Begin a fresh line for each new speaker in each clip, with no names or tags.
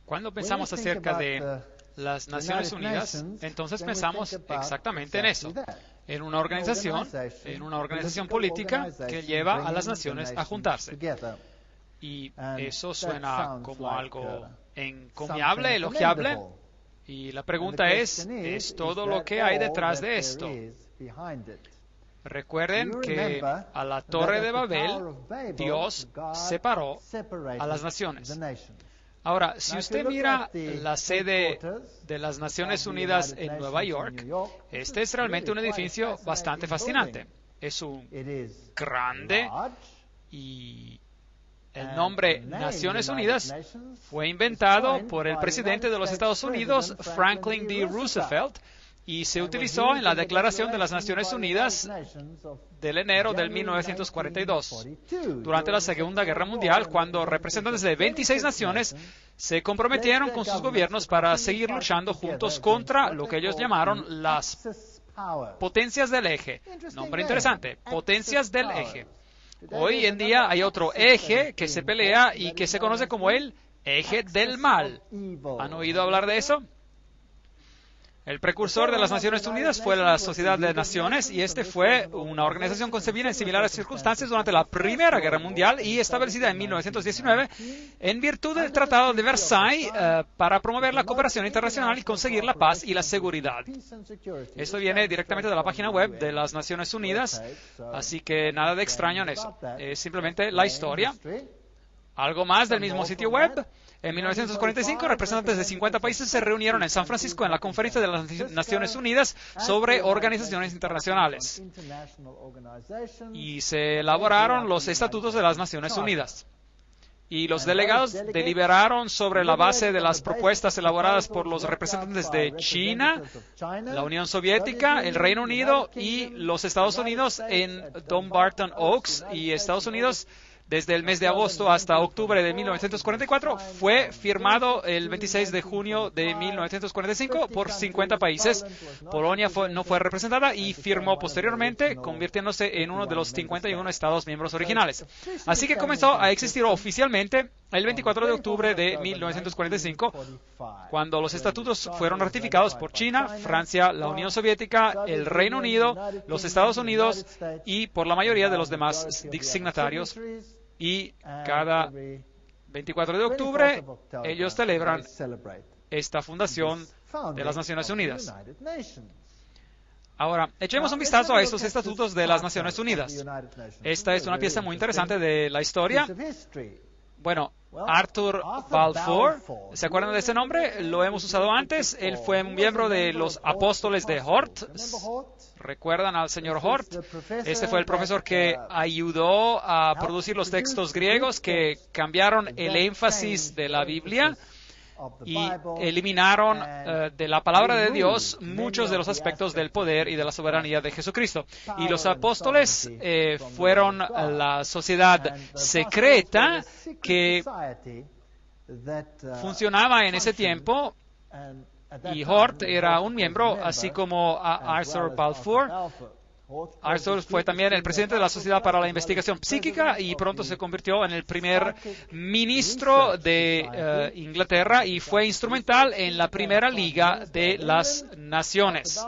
Cuando pensamos acerca de las Naciones Unidas, entonces pensamos exactamente en eso, en una organización política que lleva a las naciones a juntarse. Y eso suena como algo encomiable, elogiable. Y la pregunta ¿es todo lo que hay detrás de esto? Recuerden que a la Torre de Babel, Dios separó a las naciones. Ahora, si usted mira la sede de las Naciones Unidas en Nueva York, este es realmente un edificio bastante fascinante. Es un grande y el nombre Naciones Unidas fue inventado por el presidente de los Estados Unidos, Franklin D. Roosevelt, y se utilizó en la Declaración de las Naciones Unidas del enero del 1942, durante la Segunda Guerra Mundial, cuando representantes de 26 naciones se comprometieron con sus gobiernos para seguir luchando juntos contra lo que ellos llamaron las potencias del eje. Nombre interesante, potencias del eje. Hoy en día hay otro eje que se pelea y que se conoce como el eje del mal. ¿Han oído hablar de eso? El precursor de las Naciones Unidas fue la Sociedad de Naciones, y este fue una organización concebida en similares circunstancias durante la Primera Guerra Mundial y establecida en 1919 en virtud del Tratado de Versailles para promover la cooperación internacional y conseguir la paz y la seguridad. Esto viene directamente de la página web de las Naciones Unidas, así que nada de extraño en eso. Es simplemente la historia. Algo más del mismo sitio web. En 1945, representantes de 50 países se reunieron en San Francisco en la Conferencia de las Naciones Unidas sobre organizaciones internacionales y se elaboraron los estatutos de las Naciones Unidas. Y los delegados deliberaron sobre la base de las propuestas elaboradas por los representantes de China, la Unión Soviética, el Reino Unido y los Estados Unidos en Dumbarton Oaks, y Estados Unidos. Desde el mes de agosto hasta octubre de 1944, fue firmado el 26 de junio de 1945 por 50 países. Polonia no fue representada y firmó posteriormente, convirtiéndose en uno de los 51 Estados miembros originales. Así que comenzó a existir oficialmente el 24 de octubre de 1945, cuando los estatutos fueron ratificados por China, Francia, la Unión Soviética, el Reino Unido, los Estados Unidos y por la mayoría de los demás signatarios. Y cada 24 de octubre ellos celebran esta fundación de las Naciones Unidas. Ahora, echemos un vistazo a estos estatutos de las Naciones Unidas. Esta es una pieza muy interesante de la historia. Bueno, Arthur Balfour, ¿se acuerdan de ese nombre? Lo hemos usado antes. Él fue un miembro de los Apóstoles de Hort. ¿Recuerdan al señor Hort? Este fue el profesor que ayudó a producir los textos griegos que cambiaron el énfasis de la Biblia y eliminaron de la palabra de Dios muchos de los aspectos del poder y de la soberanía de Jesucristo. Y los apóstoles fueron la sociedad secreta que funcionaba en ese tiempo, y Hort era un miembro, así como Arthur Balfour. Arthur fue también el presidente de la Sociedad para la Investigación Psíquica y pronto se convirtió en el primer ministro de Inglaterra y fue instrumental en la primera Liga de las Naciones.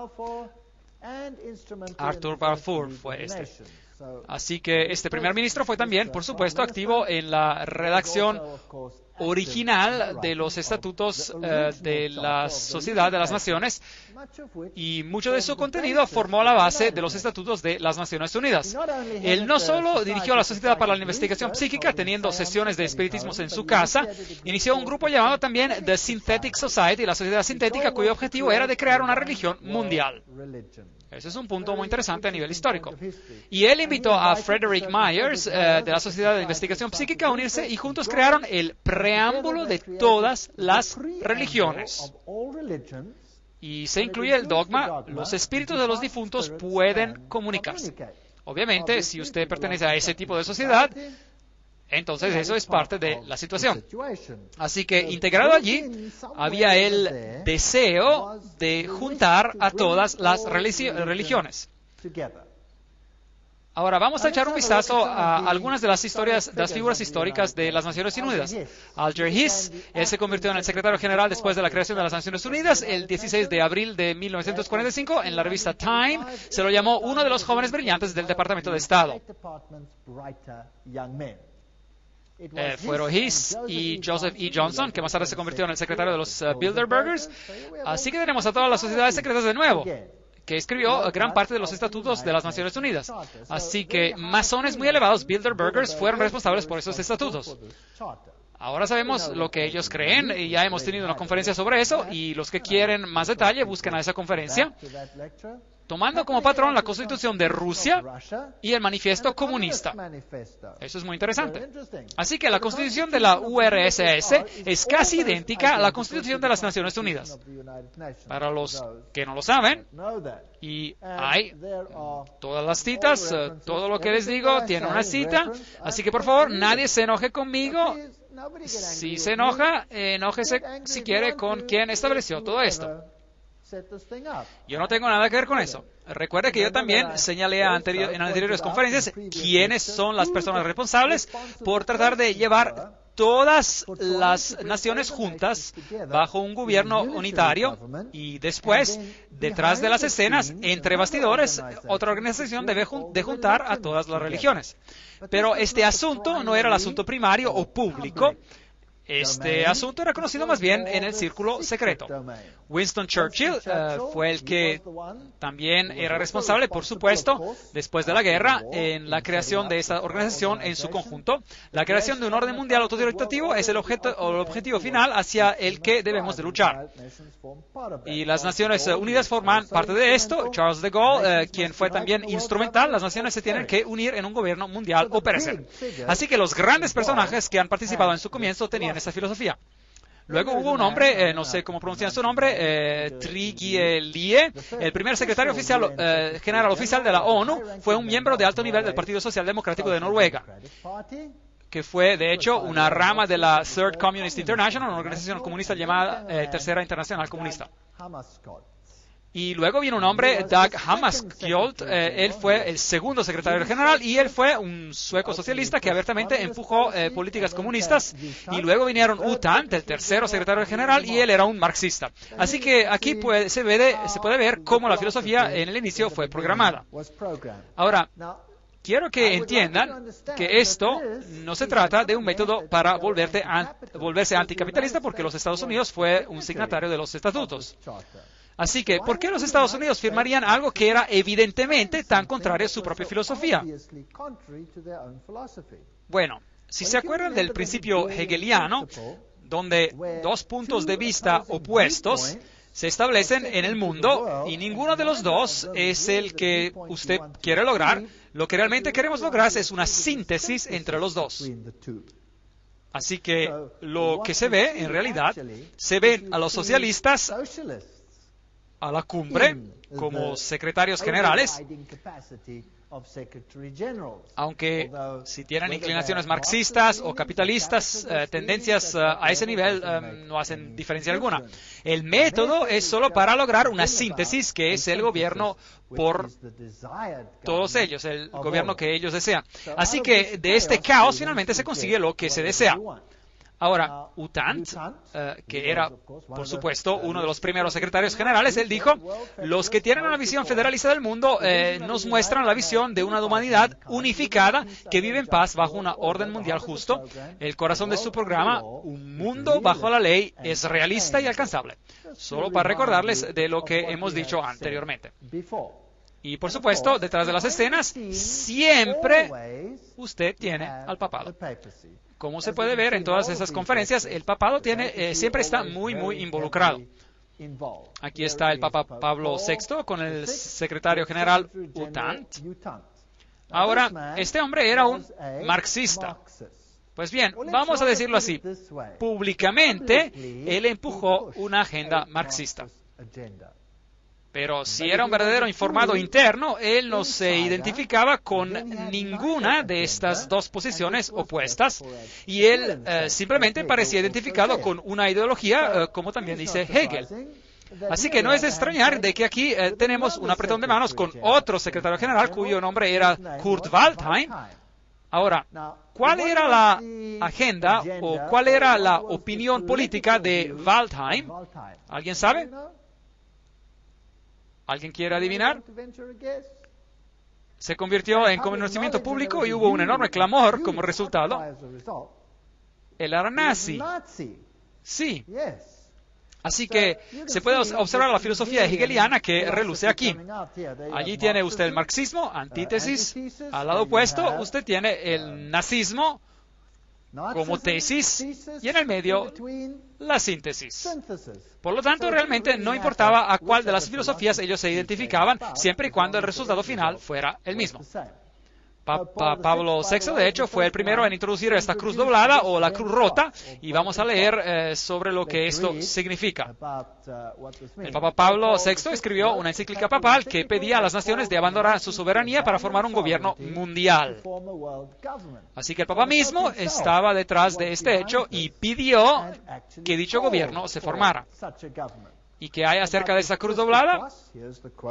Arthur Balfour fue este. Así que este primer ministro fue también, por supuesto, activo en la redacción original de los estatutos de la Sociedad de las Naciones, y mucho de su contenido formó la base de los estatutos de las Naciones Unidas. Él no solo dirigió la Sociedad para la Investigación Psíquica, teniendo sesiones de espiritismos en su casa, inició un grupo llamado también The Synthetic Society, la sociedad sintética, cuyo objetivo era de crear una religión mundial. Ese es un punto muy interesante a nivel histórico. Y él invitó a Frederick Myers de la Sociedad de Investigación Psíquica a unirse, y juntos crearon el preámbulo de todas las religiones. Y se incluye el dogma: los espíritus de los difuntos pueden comunicarse. Obviamente, si usted pertenece a ese tipo de sociedad, entonces eso es parte de la situación. Así que integrado allí había el deseo de juntar a todas las religiones. Ahora vamos a echar un vistazo a algunas de las figuras históricas de las Naciones Unidas. Alger Hiss, él se convirtió en el secretario general después de la creación de las Naciones Unidas el 16 de abril de 1945. En la revista Time se lo llamó uno de los jóvenes brillantes del Departamento de Estado. Fueron Hiss y Joseph E. Johnson, que más tarde se convirtió en el secretario de los Bilderbergers. Así que tenemos a todas las sociedades secretas de nuevo, que escribió gran parte de los estatutos de las Naciones Unidas. Así que masones muy elevados, Bilderbergers, fueron responsables por esos estatutos. Ahora sabemos lo que ellos creen y ya hemos tenido una conferencia sobre eso, y los que quieren más detalle busquen a esa conferencia, tomando como patrón la Constitución de Rusia y el Manifiesto Comunista. Eso es muy interesante. Así que la Constitución de la URSS es casi idéntica a la Constitución de las Naciones Unidas. Para los que no lo saben, y hay todas las citas, todo lo que les digo tiene una cita, así que por favor nadie se enoje conmigo. Si se enoja, enójese si quiere con quien estableció todo esto. Yo no tengo nada que ver con eso. Recuerde que yo también señalé en anteriores conferencias quiénes son las personas responsables por tratar de llevar todas las naciones juntas bajo un gobierno unitario, y después, detrás de las escenas, entre bastidores, otra organización debe juntar a todas las religiones. Pero este asunto no era el asunto primario o público. Este asunto era conocido más bien en el círculo secreto. Winston Churchill fue el que también era responsable, por supuesto, después de la guerra, en la creación de esta organización en su conjunto. La creación de un orden mundial autodirigido es el objetivo final hacia el que debemos de luchar. Y las Naciones Unidas forman parte de esto. Charles de Gaulle, quien fue también instrumental, las naciones se tienen que unir en un gobierno mundial o perecer. Así que los grandes personajes que han participado en su comienzo tenían esa filosofía. Luego hubo un hombre, no sé cómo pronunciar su nombre, Trygve, el primer secretario general oficial de la ONU, fue un miembro de alto nivel del Partido Socialdemocrático de Noruega, que fue, de hecho, una rama de la Third Communist International, una organización comunista llamada Tercera Internacional Comunista. Y luego vino un hombre, Dag Hammarskjöld, él fue el segundo secretario general y él fue un sueco socialista que abiertamente empujó políticas comunistas. Y luego vinieron U Thant, el tercero secretario general, y él era un marxista. Así que aquí se puede ver cómo la filosofía en el inicio fue programada. Ahora, quiero que entiendan que esto no se trata de un método para volverse anticapitalista, porque los Estados Unidos fue un signatario de los estatutos. Así que, ¿por qué los Estados Unidos firmarían algo que era evidentemente tan contrario a su propia filosofía? Bueno, si se acuerdan del principio hegeliano, donde dos puntos de vista opuestos se establecen en el mundo y ninguno de los dos es el que usted quiere lograr, lo que realmente queremos lograr es una síntesis entre los dos. Así que lo que se ve, en realidad, se ven a los socialistas a la cumbre como secretarios generales, aunque si tienen inclinaciones marxistas o capitalistas, tendencias a ese nivel no hacen diferencia alguna. El método es solo para lograr una síntesis, que es el gobierno por todos ellos, el gobierno que ellos desean. Así que de este caos finalmente se consigue lo que se desea. Ahora, U Thant, que era, por supuesto, uno de los primeros secretarios generales, él dijo, los que tienen una visión federalista del mundo nos muestran la visión de una humanidad unificada que vive en paz bajo una orden mundial justo. El corazón de su programa, Un mundo bajo la ley, es realista y alcanzable. Solo para recordarles de lo que hemos dicho anteriormente. Y, por supuesto, detrás de las escenas, siempre usted tiene al papado. Como se puede ver en todas esas conferencias, el papado siempre está muy involucrado. Aquí está el Papa Pablo VI con el secretario general U Thant. Ahora, este hombre era un marxista. Pues bien, vamos a decirlo así. Públicamente, él empujó una agenda marxista. Pero si era un verdadero informado interno, él no se identificaba con ninguna de estas dos posiciones opuestas y él simplemente parecía identificado con una ideología, como también dice Hegel. Así que no es de extrañar de que aquí tenemos un apretón de manos con otro secretario general cuyo nombre era Kurt Waldheim. Ahora, ¿cuál era la agenda o cuál era la opinión política de Waldheim? ¿Alguien sabe? ¿Alguien quiere adivinar? Se convirtió en conocimiento público y hubo un enorme clamor como resultado. Él era nazi. Sí. Así que se puede observar la filosofía hegeliana que reluce aquí. Allí tiene usted el marxismo, antítesis. Al lado opuesto, usted tiene el nazismo como tesis y en el medio la síntesis. Por lo tanto, realmente no importaba a cuál de las filosofías ellos se identificaban, siempre y cuando el resultado final fuera el mismo. Pablo VI, de hecho, fue el primero en introducir esta cruz doblada o la cruz rota, y vamos a leer sobre lo que esto significa. El Papa Pablo VI escribió una encíclica papal que pedía a las naciones de abandonar su soberanía para formar un gobierno mundial. Así que el Papa mismo estaba detrás de este hecho y pidió que dicho gobierno se formara. ¿Y qué hay acerca de esa cruz doblada?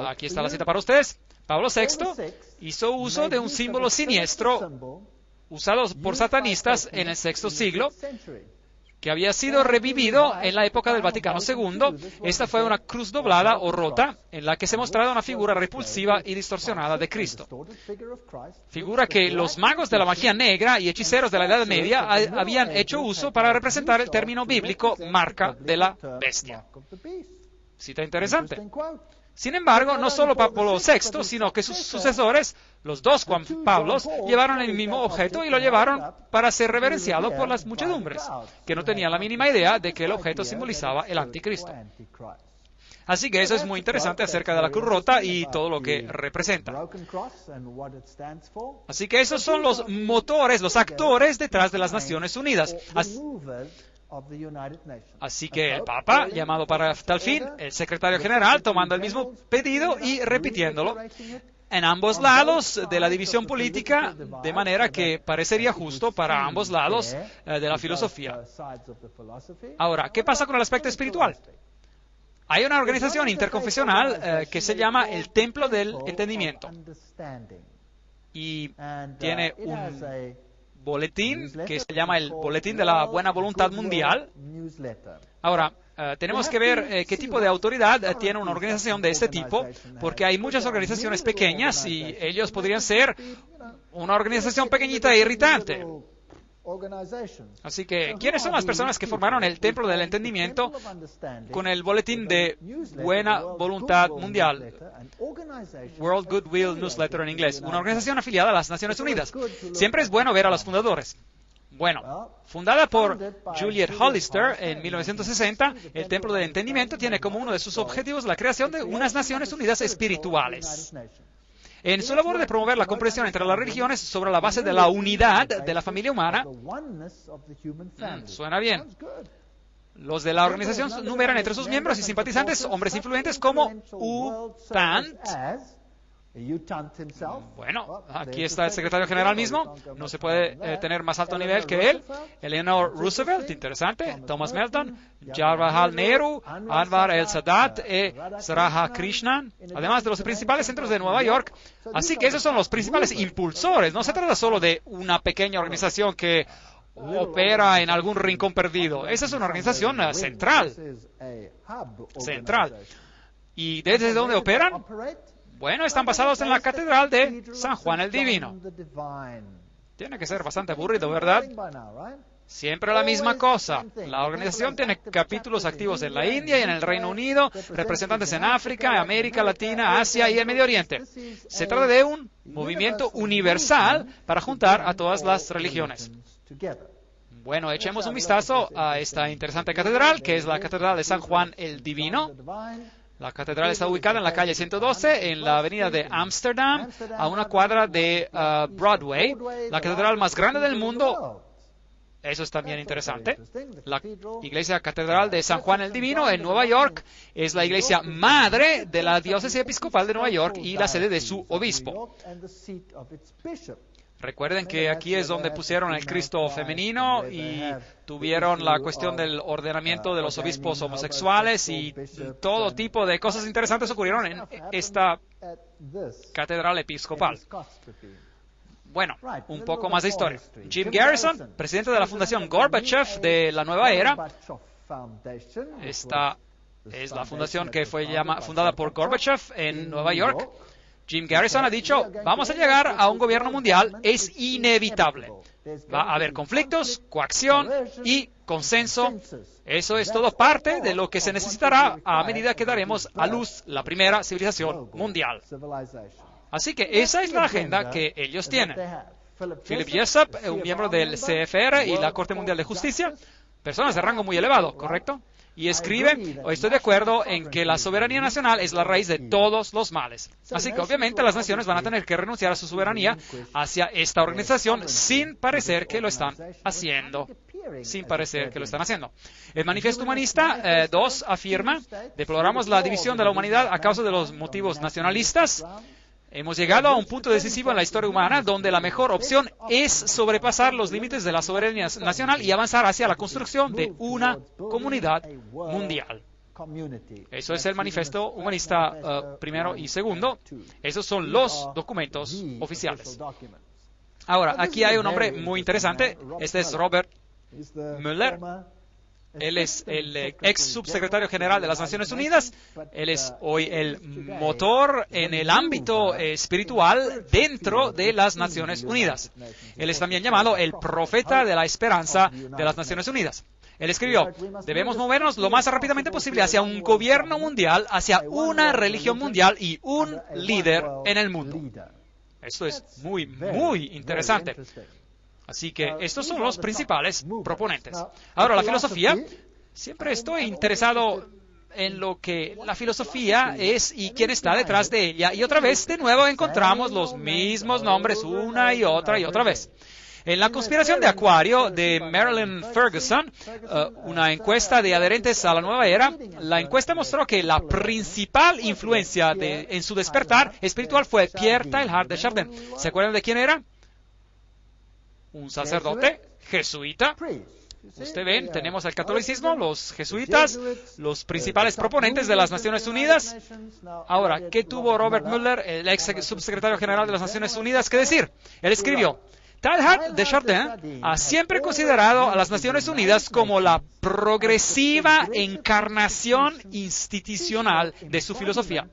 Aquí está la cita para ustedes. Pablo VI hizo uso de un símbolo siniestro usado por satanistas en el VI siglo, que había sido revivido en la época del Vaticano II. Esta fue una cruz doblada o rota en la que se mostraba una figura repulsiva y distorsionada de Cristo. Figura que los magos de la magia negra y hechiceros de la Edad Media habían hecho uso para representar el término bíblico marca de la bestia. Cita interesante. Sin embargo, no solo Pablo VI, sino que sus sucesores, los dos Juan Pablos, llevaron el mismo objeto y lo llevaron para ser reverenciado por las muchedumbres, que no tenían la mínima idea de que el objeto simbolizaba el anticristo. Así que eso es muy interesante acerca de la cruz rota y todo lo que representa. Así que esos son los motores, los actores detrás de las Naciones Unidas. Así que el Papa, llamado para tal fin, el secretario general, tomando el mismo pedido y repitiéndolo en ambos lados de la división política, de manera que parecería justo para ambos lados de la filosofía. Ahora, ¿qué pasa con el aspecto espiritual? Hay una organización interconfesional que se llama el Templo del Entendimiento y tiene un boletín que se llama el Boletín de la Buena Voluntad Mundial. Ahora, tenemos que ver qué tipo de autoridad tiene una organización de este tipo, porque hay muchas organizaciones pequeñas y ellos podrían ser una organización pequeñita e irritante. Así que, ¿quiénes son las personas que formaron el Templo del Entendimiento con el Boletín de Buena Voluntad Mundial? World Goodwill Newsletter en inglés. Una organización afiliada a las Naciones Unidas. Siempre es bueno ver a los fundadores. Bueno, fundada por Juliet Hollister en 1960, el Templo del Entendimiento tiene como uno de sus objetivos la creación de unas Naciones Unidas espirituales. En su labor de promover la comprensión entre las religiones sobre la base de la unidad de la familia humana, suena bien. Los de la organización numeran entre sus miembros y simpatizantes hombres influyentes como U-Tant. Bueno, aquí está el secretario general mismo, no se puede tener más alto nivel que él. Eleanor Roosevelt, interesante. Thomas Melton, Jawaharlal Nehru, Anwar el-Sadat y Radha Krishnan, además de los principales centros de Nueva York. Así que esos son los principales impulsores. No se trata solo de una pequeña organización que opera en algún rincón perdido. Esa es una organización central. ¿Y desde dónde operan? Bueno, están basados en la Catedral de San Juan el Divino. Tiene que ser bastante aburrido, ¿verdad? Siempre la misma cosa. La organización tiene capítulos activos en la India y en el Reino Unido, representantes en África, América Latina, Asia y el Medio Oriente. Se trata de un movimiento universal para juntar a todas las religiones. Bueno, echemos un vistazo a esta interesante catedral, que es la Catedral de San Juan el Divino. La catedral está ubicada en la calle 112, en la avenida de Ámsterdam, a una cuadra de Broadway, la catedral más grande del mundo. Eso es también interesante. La iglesia catedral de San Juan el Divino en Nueva York es la iglesia madre de la diócesis episcopal de Nueva York y la sede de su obispo. Recuerden que aquí es donde pusieron el Cristo femenino y tuvieron la cuestión del ordenamiento de los obispos homosexuales y todo tipo de cosas interesantes ocurrieron en esta catedral episcopal. Bueno, un poco más de historia. Jim Garrison, presidente de la Fundación Gorbachev de la Nueva Era. Esta es la fundación que fue fundada por Gorbachev en Nueva York. Jim Garrison ha dicho, vamos a llegar a un gobierno mundial, es inevitable. Va a haber conflictos, coacción y consenso. Eso es todo parte de lo que se necesitará a medida que daremos a luz la primera civilización mundial. Así que esa es la agenda que ellos tienen. Philip Jessup, un miembro del CFR y la Corte Mundial de Justicia, personas de rango muy elevado, ¿correcto? Y escribe, estoy de acuerdo en que la soberanía nacional es la raíz de todos los males. Así que obviamente las naciones van a tener que renunciar a su soberanía hacia esta organización sin parecer que lo están haciendo. Sin parecer que lo están haciendo. El Manifiesto Humanista 2 afirma, deploramos la división de la humanidad a causa de los motivos nacionalistas. Hemos llegado a un punto decisivo en la historia humana donde la mejor opción es sobrepasar los límites de la soberanía nacional y avanzar hacia la construcción de una comunidad mundial. Eso es el Manifiesto Humanista primero y segundo. Esos son los documentos oficiales. Ahora, aquí hay un hombre muy interesante. Este es Robert Mueller. Él es el ex subsecretario general de las Naciones Unidas. Él es hoy el motor en el ámbito espiritual dentro de las Naciones Unidas. Él es también llamado el profeta de la esperanza de las Naciones Unidas. Él escribió, debemos movernos lo más rápidamente posible hacia un gobierno mundial, hacia una religión mundial y un líder en el mundo. Esto es muy, muy interesante. Así que estos son los principales proponentes. Ahora, la filosofía, siempre estoy interesado en lo que la filosofía es y quién está detrás de ella. Y otra vez, de nuevo, encontramos los mismos nombres una y otra vez. En la conspiración de Acuario de Marilyn Ferguson, una encuesta de adherentes a la nueva era, la encuesta mostró que la principal influencia en su despertar espiritual fue Pierre Teilhard de Chardin. ¿Se acuerdan de quién era? Un sacerdote jesuita. Usted ven, tenemos el catolicismo, los jesuitas, los principales proponentes de las Naciones Unidas. Ahora, ¿qué tuvo Robert Mueller, el ex subsecretario general de las Naciones Unidas, que decir? Él escribió, Teilhard de Chardin ha siempre considerado a las Naciones Unidas como la progresiva encarnación institucional de su filosofía.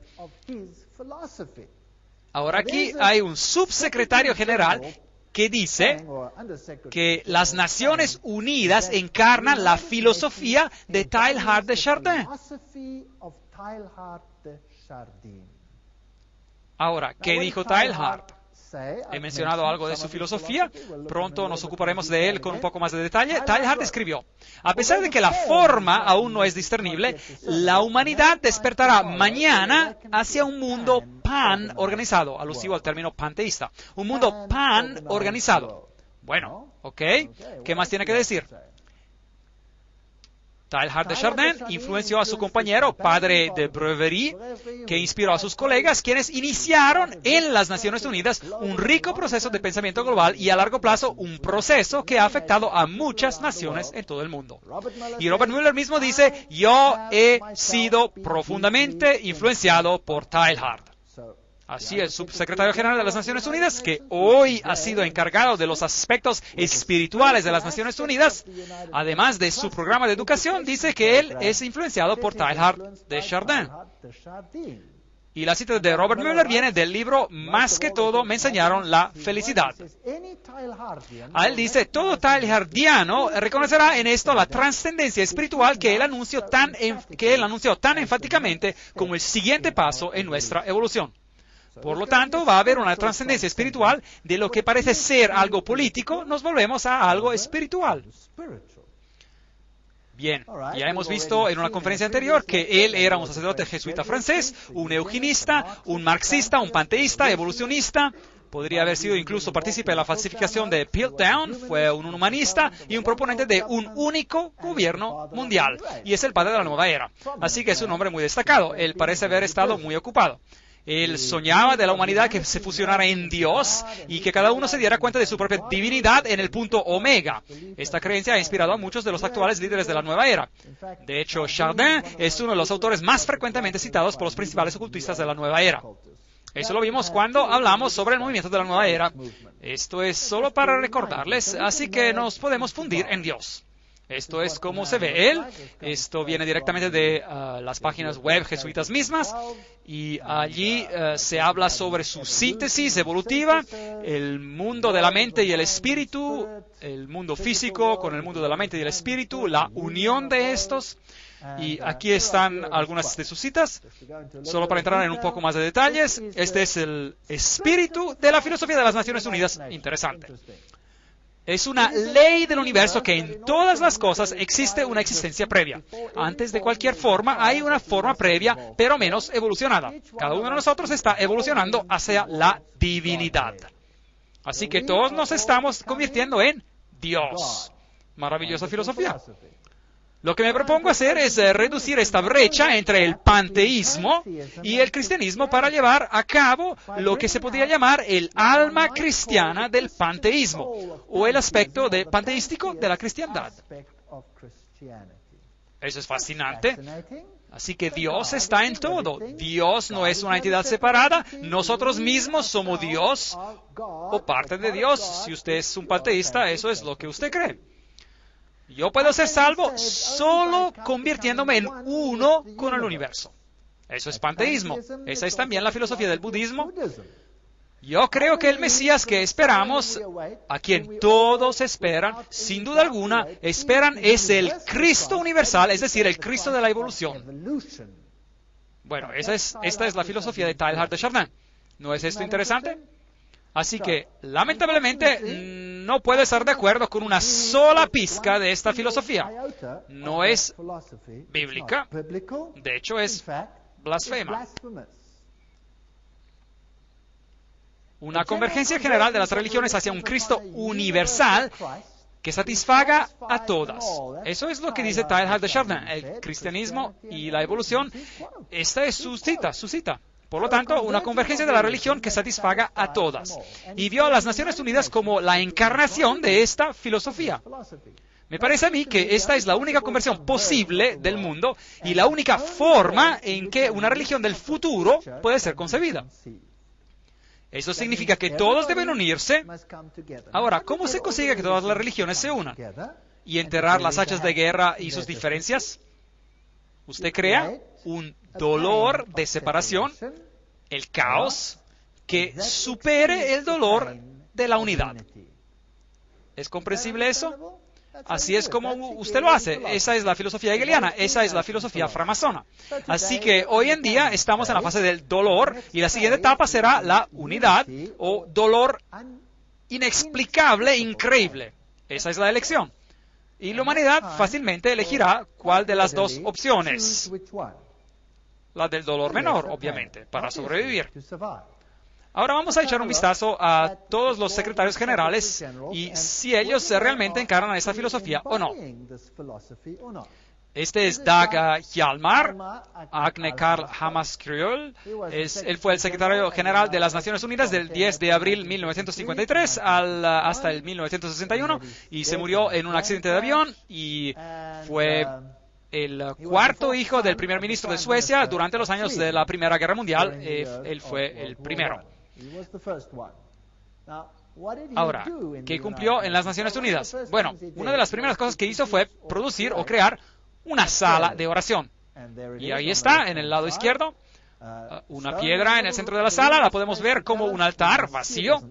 Ahora aquí hay un subsecretario general que dice que las Naciones Unidas encarnan la filosofía de Teilhard de Chardin. Ahora, ¿qué dijo Teilhard? He mencionado algo de su filosofía, pronto nos ocuparemos de él con un poco más de detalle. Teilhard escribió, a pesar de que la forma aún no es discernible, la humanidad despertará mañana hacia un mundo pan-organizado, alusivo al término panteísta. Un mundo pan-organizado. Bueno, ok, ¿qué más tiene que decir? Teilhard de Chardin influenció a su compañero, padre de Breverie, que inspiró a sus colegas, quienes iniciaron en las Naciones Unidas un rico proceso de pensamiento global y a largo plazo un proceso que ha afectado a muchas naciones en todo el mundo. Y Robert Mueller mismo dice, yo he sido profundamente influenciado por Teilhard. Así el subsecretario general de las Naciones Unidas, que hoy ha sido encargado de los aspectos espirituales de las Naciones Unidas, además de su programa de educación, dice que él es influenciado por Teilhard de Chardin. Y la cita de Robert Mueller viene del libro Más que todo me enseñaron la felicidad. A él dice, todo teilhardiano reconocerá en esto la trascendencia espiritual que él anunció tan enfáticamente como el siguiente paso en nuestra evolución. Por lo tanto, va a haber una trascendencia espiritual de lo que parece ser algo político, nos volvemos a algo espiritual. Bien, ya hemos visto en una conferencia anterior que él era un sacerdote jesuita francés, un eugenista, un marxista, un panteísta, evolucionista. Podría haber sido incluso partícipe de la falsificación de Piltdown, fue un humanista y un proponente de un único gobierno mundial. Y es el padre de la nueva era. Así que es un hombre muy destacado. Él parece haber estado muy ocupado. Él soñaba de la humanidad que se fusionara en Dios y que cada uno se diera cuenta de su propia divinidad en el punto omega. Esta creencia ha inspirado a muchos de los actuales líderes de la nueva era. De hecho, Chardin es uno de los autores más frecuentemente citados por los principales ocultistas de la nueva era. Eso lo vimos cuando hablamos sobre el movimiento de la nueva era. Esto es solo para recordarles, así que nos podemos fundir en Dios. Esto es cómo se ve Él. Esto viene directamente de las páginas web jesuitas mismas. Y allí se habla sobre su síntesis evolutiva, el mundo de la mente y el espíritu, el mundo físico con el mundo de la mente y el espíritu, la unión de estos. Y aquí están algunas de sus citas, solo para entrar en un poco más de detalles. Este es el espíritu de la filosofía de las Naciones Unidas. Interesante. Es una ley del universo que en todas las cosas existe una existencia previa. Antes de cualquier forma hay una forma previa, pero menos evolucionada. Cada uno de nosotros está evolucionando hacia la divinidad. Así que todos nos estamos convirtiendo en Dios. Maravillosa filosofía. Lo que me propongo hacer es reducir esta brecha entre el panteísmo y el cristianismo para llevar a cabo lo que se podría llamar el alma cristiana del panteísmo, o el aspecto panteístico de la cristiandad. Eso es fascinante. Así que Dios está en todo. Dios no es una entidad separada. Nosotros mismos somos Dios o parte de Dios. Si usted es un panteísta, eso es lo que usted cree. Yo puedo ser salvo solo convirtiéndome en uno con el universo. Eso es panteísmo. Esa es también la filosofía del budismo. Yo creo que el Mesías que esperamos, a quien todos esperan, sin duda alguna, esperan, es el Cristo universal, es decir, el Cristo de la evolución. Bueno, esta es la filosofía de Teilhard de Chardin. ¿No es esto interesante? Así que, lamentablemente, no puedo estar de acuerdo con una sola pizca de esta filosofía. No es bíblica. De hecho, es blasfema. Una convergencia general de las religiones hacia un Cristo universal que satisfaga a todas. Eso es lo que dice Teilhard de Chardin. El cristianismo y la evolución, esta es su cita. Por lo tanto, una convergencia de la religión que satisfaga a todas. Y vio a las Naciones Unidas como la encarnación de esta filosofía. Me parece a mí que esta es la única conversión posible del mundo y la única forma en que una religión del futuro puede ser concebida. Eso significa que todos deben unirse. Ahora, ¿cómo se consigue que todas las religiones se unan? ¿Y enterrar las hachas de guerra y sus diferencias? Usted crea un dolor de separación, el caos, que supere el dolor de la unidad. ¿Es comprensible eso? Así es como usted lo hace. Esa es la filosofía hegeliana, esa es la filosofía framasona. Así que hoy en día estamos en la fase del dolor y la siguiente etapa será la unidad o dolor inexplicable, increíble. Esa es la elección. Y la humanidad fácilmente elegirá cuál de las dos opciones. La del dolor menor, obviamente, para sobrevivir. Ahora vamos a echar un vistazo a todos los secretarios generales y si ellos realmente encarnan esta filosofía o no. Este es Dag Hjalmar, Agne Carl Hammarskjöld. Él fue el secretario general de las Naciones Unidas del 10 de abril 1953 hasta el 1961 y se murió en un accidente de avión y fue el cuarto hijo del primer ministro de Suecia durante los años de la Primera Guerra Mundial. Él fue el primero. Ahora, ¿qué cumplió en las Naciones Unidas? Bueno, una de las primeras cosas que hizo fue producir o crear una sala de oración. Y ahí está, en el lado izquierdo, una piedra en el centro de la sala. La podemos ver como un altar vacío.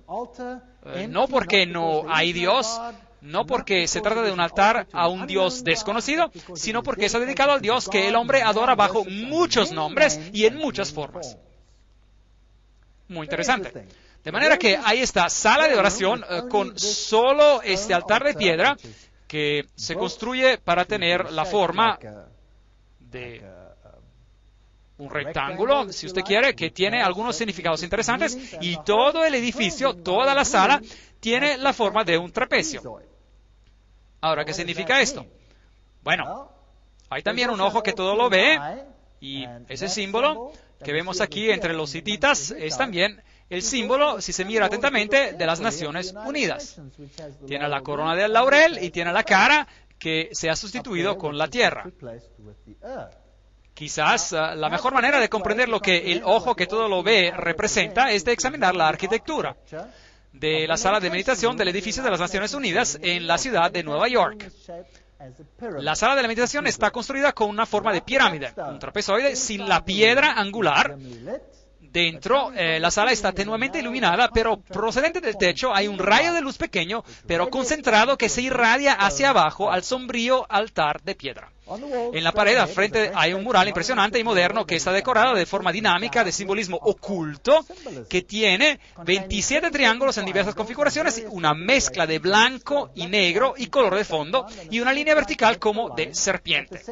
No porque no hay Dios, no porque se trata de un altar a un Dios desconocido, sino porque está dedicado al Dios que el hombre adora bajo muchos nombres y en muchas formas. Muy interesante. De manera que hay esta sala de oración con solo este altar de piedra que se construye para tener la forma de un rectángulo, si usted quiere, que tiene algunos significados interesantes, y todo el edificio, toda la sala, tiene la forma de un trapecio. Ahora, ¿qué significa esto? Bueno, hay también un ojo que todo lo ve, y ese símbolo que vemos aquí entre los hititas es también el símbolo, si se mira atentamente, de las Naciones Unidas. Tiene la corona del laurel y tiene la cara que se ha sustituido con la tierra. Quizás la mejor manera de comprender lo que el ojo que todo lo ve representa es de examinar la arquitectura de la sala de meditación del edificio de las Naciones Unidas en la ciudad de Nueva York. La sala de la meditación está construida con una forma de pirámide, un trapezoide sin la piedra angular. Dentro, la sala está tenuemente iluminada, pero procedente del techo hay un rayo de luz pequeño, pero concentrado, que se irradia hacia abajo al sombrío altar de piedra. En la pared al frente hay un mural impresionante y moderno que está decorado de forma dinámica de simbolismo oculto, que tiene 27 triángulos en diversas configuraciones, una mezcla de blanco y negro y color de fondo, y una línea vertical como de serpiente.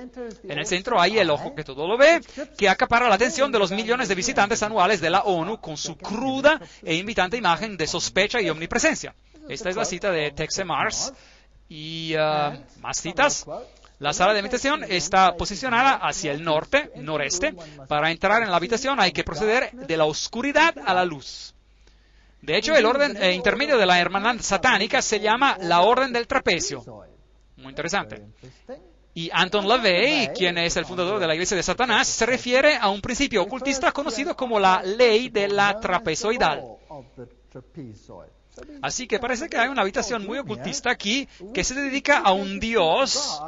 En el centro hay el ojo que todo lo ve, que acapara la atención de los millones de visitantes anuales de la ONU con su cruda e invitante imagen de sospecha y omnipresencia. Esta es la cita de Texe Marrs. Y más citas. La sala de meditación está posicionada hacia el noreste. Para entrar en la habitación hay que proceder de la oscuridad a la luz. De hecho, el orden intermedio de la hermandad satánica se llama la Orden del Trapecio. Muy interesante. Y Anton LaVey, quien es el fundador de la Iglesia de Satanás, se refiere a un principio ocultista conocido como la ley de la trapezoidal. Así que parece que hay una habitación muy ocultista aquí que se dedica a un Dios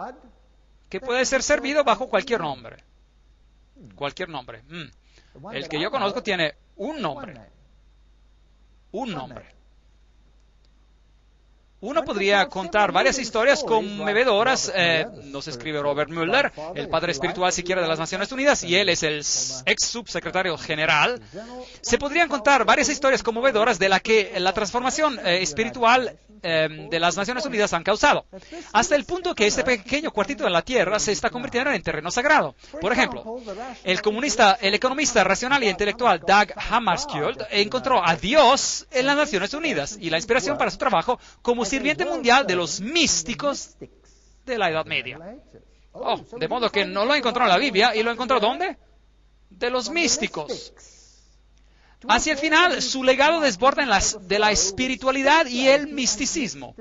que puede ser servido bajo cualquier nombre. Cualquier nombre. El que yo conozco tiene un nombre. Un nombre. Uno podría contar varias historias conmovedoras, nos escribe Robert Mueller, el padre espiritual siquiera de las Naciones Unidas, y él es el ex subsecretario general. Se podrían contar varias historias conmovedoras de la que la transformación espiritual de las Naciones Unidas han causado, hasta el punto que este pequeño cuartito de la Tierra se está convirtiendo en terreno sagrado. Por ejemplo, el economista racional y intelectual Dag Hammarskjöld encontró a Dios en las Naciones Unidas y la inspiración para su trabajo como sirviente mundial de los místicos de la Edad Media. De modo que no lo encontró en la Biblia, ¿y lo encontró dónde? De los místicos. Hacia el final, su legado desborda de la espiritualidad y el misticismo.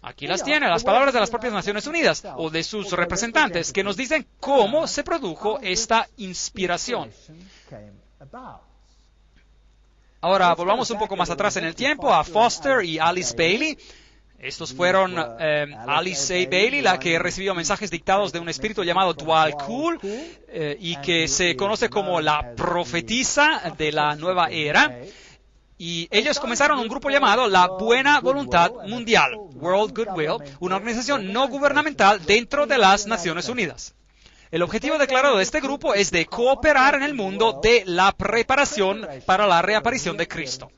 Aquí las tiene, las palabras de las propias Naciones Unidas, o de sus representantes, que nos dicen cómo se produjo esta inspiración. Ahora, volvamos un poco más atrás en el tiempo, a Foster y Alice Bailey. Estos fueron Alice A. Bailey, la que recibió mensajes dictados de un espíritu llamado Dwal Kul, y que se conoce como la profetisa de la nueva era. Y ellos comenzaron un grupo llamado la Buena Voluntad Mundial, World Goodwill, una organización no gubernamental dentro de las Naciones Unidas. El objetivo declarado de este grupo es de cooperar en el mundo de la preparación para la reaparición de Cristo.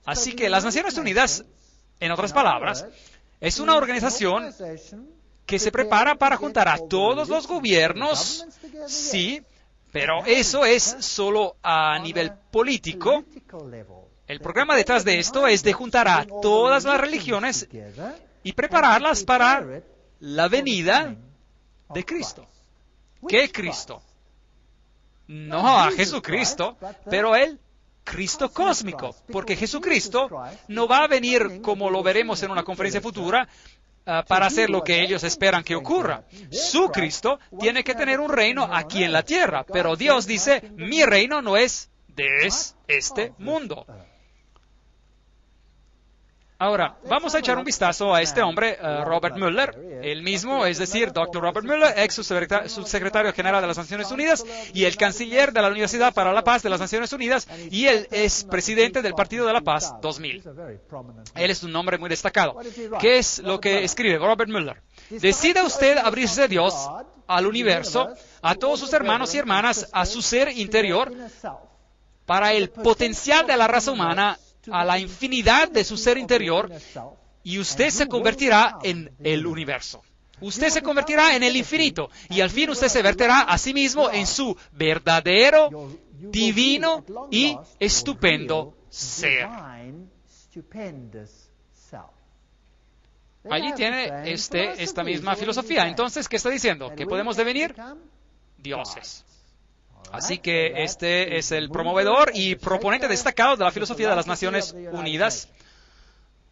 Así que las Naciones Unidas, en otras palabras, es una organización que se prepara para juntar a todos los gobiernos, sí, pero eso es solo a nivel político. El programa detrás de esto es de juntar a todas las religiones y prepararlas para la venida de Cristo. ¿Qué Cristo? No a Jesucristo, pero el Cristo cósmico, porque Jesucristo no va a venir, como lo veremos en una conferencia futura, para hacer lo que ellos esperan que ocurra. Su Cristo tiene que tener un reino aquí en la tierra, pero Dios dice, mi reino no es de este mundo. Ahora, vamos a echar un vistazo a este hombre, Robert Mueller, el mismo, es decir, Dr. Robert Mueller, ex subsecretario general de las Naciones Unidas y el canciller de la Universidad para la Paz de las Naciones Unidas, y él es presidente del Partido de la Paz 2000. Él es un nombre muy destacado. ¿Qué es lo que escribe Robert Mueller? Decida usted abrirse a Dios, al universo, a todos sus hermanos y hermanas, a su ser interior, para el potencial de la raza humana, a la infinidad de su ser interior, y usted se convertirá en el universo. Usted se convertirá en el infinito, y al fin usted se verterá a sí mismo en su verdadero, divino y estupendo ser. Allí tiene esta misma filosofía. Entonces, ¿qué está diciendo? ¿Que podemos devenir? Dioses. Así que este es el promovedor y proponente destacado de la filosofía de las Naciones Unidas.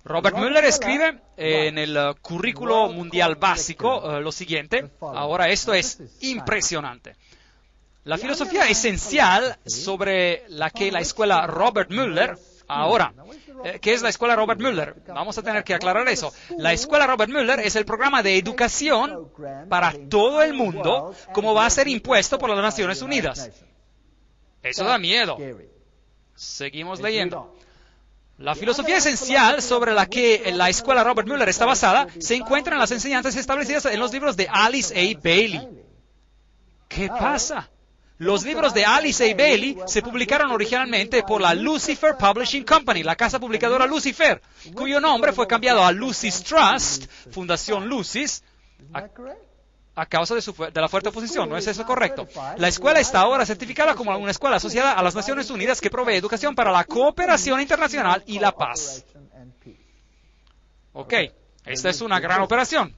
Robert Mueller escribe en el currículo mundial básico lo siguiente. Ahora, esto es impresionante. La filosofía esencial sobre la que la escuela Robert Mueller... Ahora, ¿qué es la escuela Robert Mueller? Vamos a tener que aclarar eso. La escuela Robert Mueller es el programa de educación para todo el mundo, como va a ser impuesto por las Naciones Unidas. Eso da miedo. Seguimos leyendo. La filosofía esencial sobre la que la escuela Robert Mueller está basada se encuentra en las enseñanzas establecidas en los libros de Alice A. Bailey. ¿Qué pasa? Los libros de Alice A. Bailey se publicaron originalmente por la Lucifer Publishing Company, la casa publicadora Lucifer, cuyo nombre fue cambiado a Lucis Trust, Fundación Lucis, a causa de la fuerte oposición. ¿No es eso correcto? La escuela está ahora certificada como una escuela asociada a las Naciones Unidas que provee educación para la cooperación internacional y la paz. Ok, esta es una gran operación.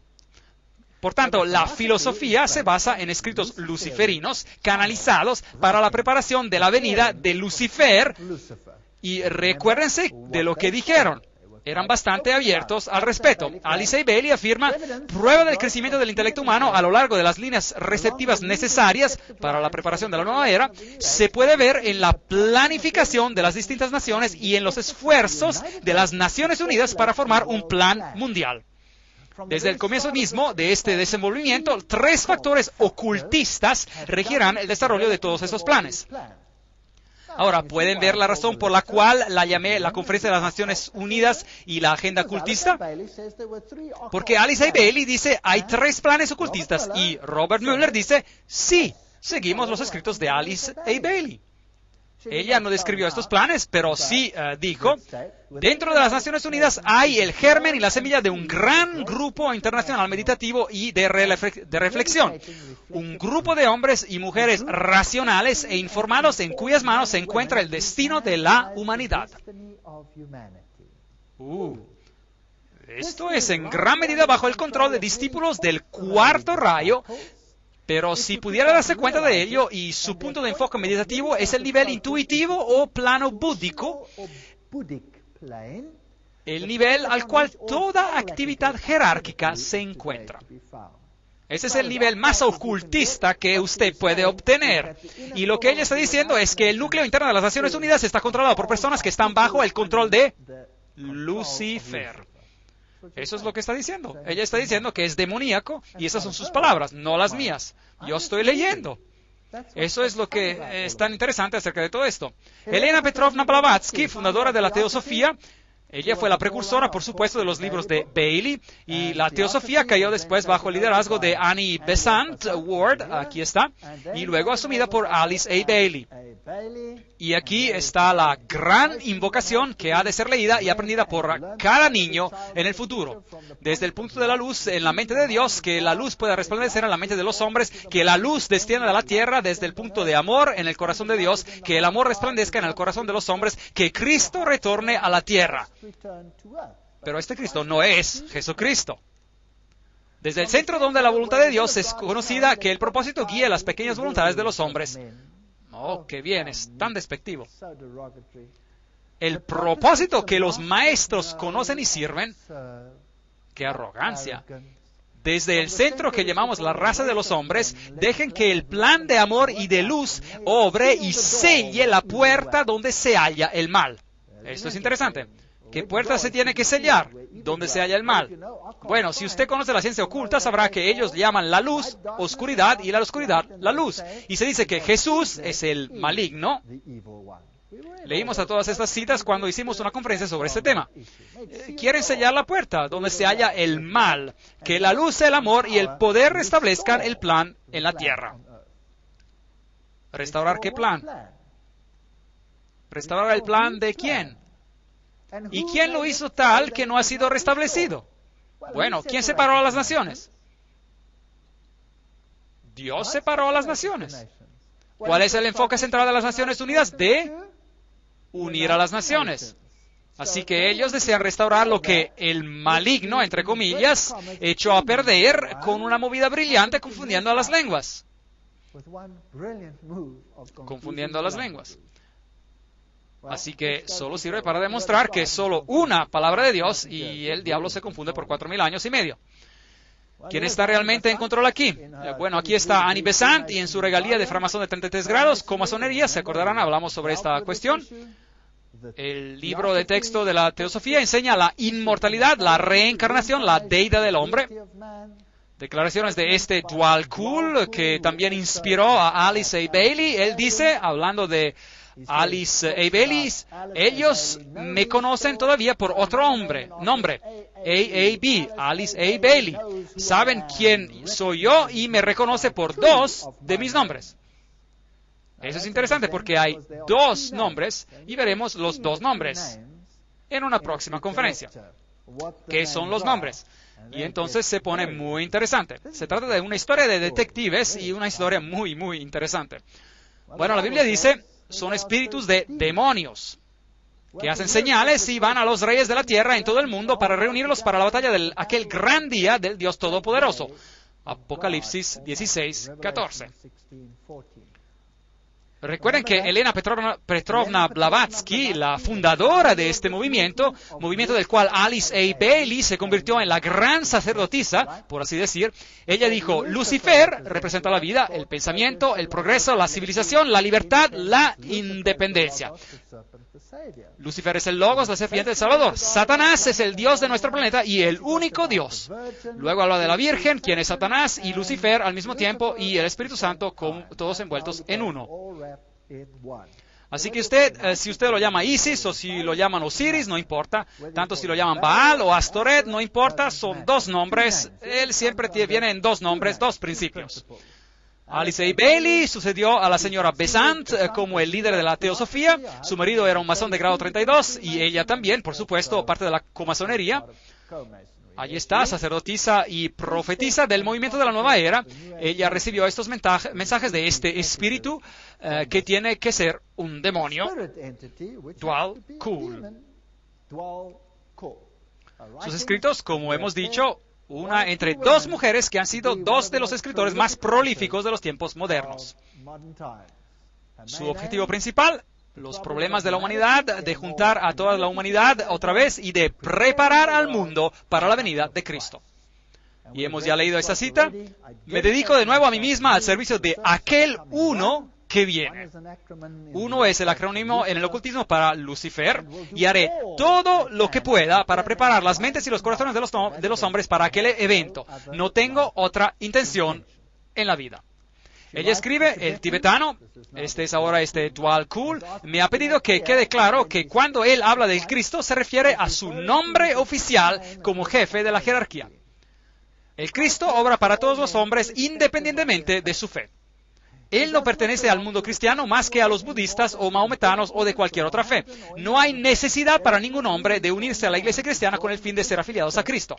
Por tanto, la filosofía se basa en escritos luciferinos canalizados para la preparación de la venida de Lucifer. Y recuérdense de lo que dijeron. Eran bastante abiertos al respecto. Alice A. Bailey afirma, prueba del crecimiento del intelecto humano a lo largo de las líneas receptivas necesarias para la preparación de la nueva era, se puede ver en la planificación de las distintas naciones y en los esfuerzos de las Naciones Unidas para formar un plan mundial. Desde el comienzo mismo de este desenvolvimiento, 3 factores ocultistas regirán el desarrollo de todos esos planes. Ahora, ¿pueden ver la razón por la cual la llamé la Conferencia de las Naciones Unidas y la Agenda Ocultista? Porque Alice A. Bailey dice, hay 3 planes ocultistas, y Robert Mueller dice, sí, seguimos los escritos de Alice A. Bailey. Ella no describió estos planes, pero sí dijo, dentro de las Naciones Unidas hay el germen y la semilla de un gran grupo internacional meditativo y de reflexión. Un grupo de hombres y mujeres racionales e informados en cuyas manos se encuentra el destino de la humanidad. Esto es en gran medida bajo el control de discípulos del cuarto rayo. Pero si pudiera darse cuenta de ello y su punto de enfoque meditativo es el nivel intuitivo o plano búdico, el nivel al cual toda actividad jerárquica se encuentra. Ese es el nivel más ocultista que usted puede obtener. Y lo que ella está diciendo es que el núcleo interno de las Naciones Unidas está controlado por personas que están bajo el control de Lucifer. Eso es lo que está diciendo. Ella está diciendo que es demoníaco y esas son sus palabras, no las mías. Yo estoy leyendo. Eso es lo que es tan interesante acerca de todo esto. Elena Petrovna Blavatsky, fundadora de la Teosofía, ella fue la precursora, por supuesto, de los libros de Bailey, y la Teosofía cayó después bajo el liderazgo de Annie Besant Ward, aquí está, y luego asumida por Alice A. Bailey. Y aquí está la gran invocación que ha de ser leída y aprendida por cada niño en el futuro. Desde el punto de la luz en la mente de Dios, que la luz pueda resplandecer en la mente de los hombres, que la luz descienda a la tierra desde el punto de amor en el corazón de Dios, que el amor resplandezca en el corazón de los hombres, que Cristo retorne a la tierra. Pero este Cristo no es Jesucristo. Desde el centro donde la voluntad de Dios es conocida, que el propósito guíe las pequeñas voluntades de los hombres. Oh, qué bien, es tan despectivo. El propósito que los maestros conocen y sirven, qué arrogancia. Desde el centro que llamamos la raza de los hombres, dejen que el plan de amor y de luz obre y selle la puerta donde se halla el mal. Esto es interesante. ¿Qué puerta se tiene que sellar? ¿Dónde se halla el mal? Bueno, si usted conoce la ciencia oculta, sabrá que ellos llaman la luz oscuridad y la oscuridad la luz. Y se dice que Jesús es el maligno. Leímos a todas estas citas cuando hicimos una conferencia sobre este tema. Quieren sellar la puerta donde se halla el mal, que la luz, el amor y el poder restablezcan el plan en la tierra. ¿Restaurar qué plan? ¿Restaurar el plan de quién? ¿Y quién lo hizo tal que no ha sido restablecido? Bueno, ¿quién separó a las naciones? Dios separó a las naciones. ¿Cuál es el enfoque central de las Naciones Unidas? De unir a las naciones. Así que ellos desean restaurar lo que el maligno, entre comillas, echó a perder con una movida brillante confundiendo a las lenguas. confundiendo las lenguas. Así que solo sirve para demostrar que es solo una palabra de Dios y el diablo se confunde por 4.000 años y medio. ¿Quién está realmente en control aquí? Bueno, aquí está Annie Besant y en su regalía de framasón de 33 grados, comasonería, se acordarán, hablamos sobre esta cuestión. El libro de texto de la teosofía enseña la inmortalidad, la reencarnación, la deidad del hombre. Declaraciones de este Dwal-Kul, que también inspiró a Alice A. Bailey. Él dice, hablando de Alice A. Bailey, ellos me conocen todavía por otro nombre, AAB, Alice A. Bailey. Saben quién soy yo y me reconoce por dos de mis nombres. Eso es interesante porque hay dos nombres y veremos los dos nombres en una próxima conferencia. ¿Qué son los nombres? Y entonces se pone muy interesante. Se trata de una historia de detectives y una historia muy, muy interesante. Bueno, la Biblia dice, son espíritus de demonios que hacen señales y van a los reyes de la tierra en todo el mundo para reunirlos para la batalla de aquel gran día del Dios Todopoderoso. Apocalipsis 16:14. Recuerden que Elena Petrovna Blavatsky, la fundadora de este movimiento del cual Alice A. Bailey se convirtió en la gran sacerdotisa, por así decir, ella dijo, Lucifer representa la vida, el pensamiento, el progreso, la civilización, la libertad, la independencia. Lucifer es el Logos, la serpiente del Salvador. Satanás es el Dios de nuestro planeta y el único Dios. Luego habla de la Virgen, quien es Satanás, y Lucifer al mismo tiempo, y el Espíritu Santo, todos envueltos en uno. Así que si usted lo llama Isis o si lo llaman Osiris, no importa. Tanto si lo llaman Baal o Astoret, no importa. Son dos nombres. Él siempre viene en dos nombres, dos principios. Alice A. Bailey sucedió a la señora Besant como el líder de la teosofía. Su marido era un masón de grado 32 y ella también, por supuesto, parte de la comasonería. Allí está, sacerdotisa y profetisa del movimiento de la nueva era. Ella recibió estos mensajes de este espíritu que tiene que ser un demonio. Dwal-Kul. Sus escritos, como hemos dicho, una entre dos mujeres que han sido dos de los escritores más prolíficos de los tiempos modernos. Su objetivo principal, los problemas de la humanidad, de juntar a toda la humanidad otra vez y de preparar al mundo para la venida de Cristo. Y hemos ya leído esta cita. Me dedico de nuevo a mí misma al servicio de aquel uno que viene. Uno es el acrónimo en el ocultismo para Lucifer, y haré todo lo que pueda para preparar las mentes y los corazones de los hombres para aquel evento. No tengo otra intención en la vida. Ella escribe, el tibetano, este es ahora Dwal-Kul, me ha pedido que quede claro que cuando él habla del Cristo se refiere a su nombre oficial como jefe de la jerarquía. El Cristo obra para todos los hombres independientemente de su fe. Él no pertenece al mundo cristiano más que a los budistas o maometanos o de cualquier otra fe. No hay necesidad para ningún hombre de unirse a la iglesia cristiana con el fin de ser afiliados a Cristo.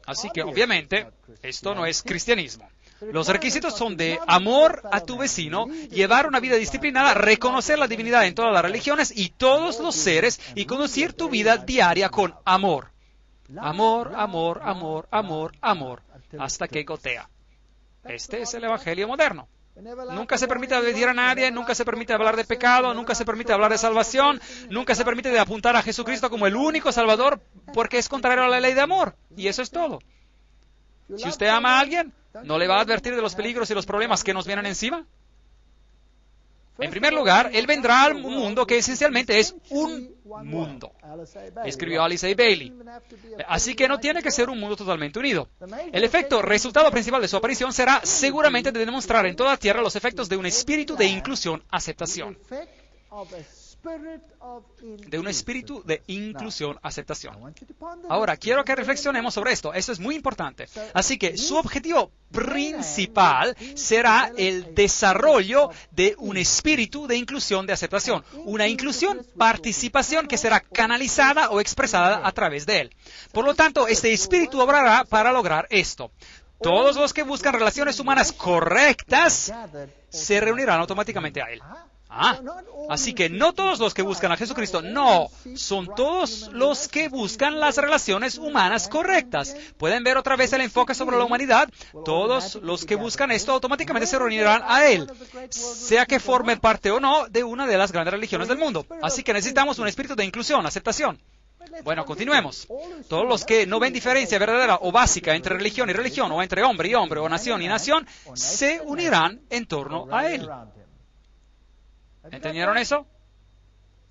Así que, obviamente, esto no es cristianismo. Los requisitos son de amor a tu vecino, llevar una vida disciplinada, reconocer la divinidad en todas las religiones y todos los seres y conducir tu vida diaria con amor. Amor, amor, amor, amor, amor, hasta que gotea. Este es el evangelio moderno. Nunca se permite advertir a nadie, nunca se permite hablar de pecado, nunca se permite hablar de salvación, nunca se permite de apuntar a Jesucristo como el único Salvador porque es contrario a la ley de amor. Y eso es todo. Si usted ama a alguien, ¿no le va a advertir de los peligros y los problemas que nos vienen encima? En primer lugar, Él vendrá al mundo que esencialmente es un mundo. Escribió Alice A. Bailey. Así que no tiene que ser un mundo totalmente unido. El resultado principal de su aparición será seguramente de demostrar en toda la tierra los efectos de un espíritu de inclusión-aceptación. De un espíritu de inclusión-aceptación. Ahora, quiero que reflexionemos sobre esto. Esto es muy importante. Así que su objetivo principal será el desarrollo de un espíritu de inclusión de aceptación. Una inclusión-participación que será canalizada o expresada a través de él. Por lo tanto, este espíritu obrará para lograr esto. Todos los que buscan relaciones humanas correctas se reunirán automáticamente a él. Así que no todos los que buscan a Jesucristo, no, son todos los que buscan las relaciones humanas correctas. Pueden ver otra vez el enfoque sobre la humanidad. Todos los que buscan esto automáticamente se reunirán a Él, sea que formen parte o no de una de las grandes religiones del mundo. Así que necesitamos un espíritu de inclusión, aceptación. Bueno, continuemos. Todos los que no ven diferencia verdadera o básica entre religión y religión, o entre hombre y hombre, o nación y nación, se unirán en torno a Él. ¿Entendieron eso?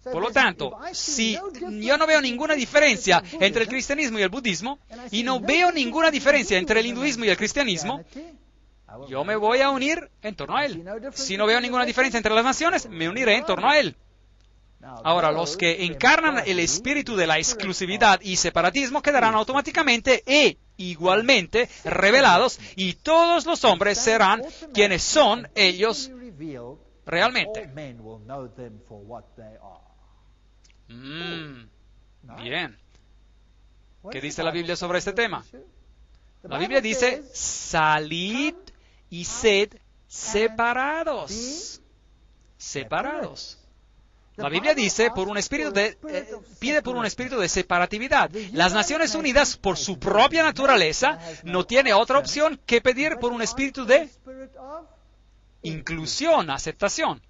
Por lo tanto, si yo no veo ninguna diferencia entre el cristianismo y el budismo, y no veo ninguna diferencia entre el hinduismo y el cristianismo, yo me voy a unir en torno a Él. Si no veo ninguna diferencia entre las naciones, me uniré en torno a Él. Ahora, los que encarnan el espíritu de la exclusividad y separatismo quedarán automáticamente e igualmente revelados, y todos los hombres serán quienes son ellos realmente. Bien. ¿Qué dice la Biblia sobre este tema? La Biblia dice, salid y sed separados. Separados. La Biblia dice, pide por un espíritu de separatividad. Las Naciones Unidas, por su propia naturaleza, no tiene otra opción que pedir por un espíritu de inclusión, aceptación.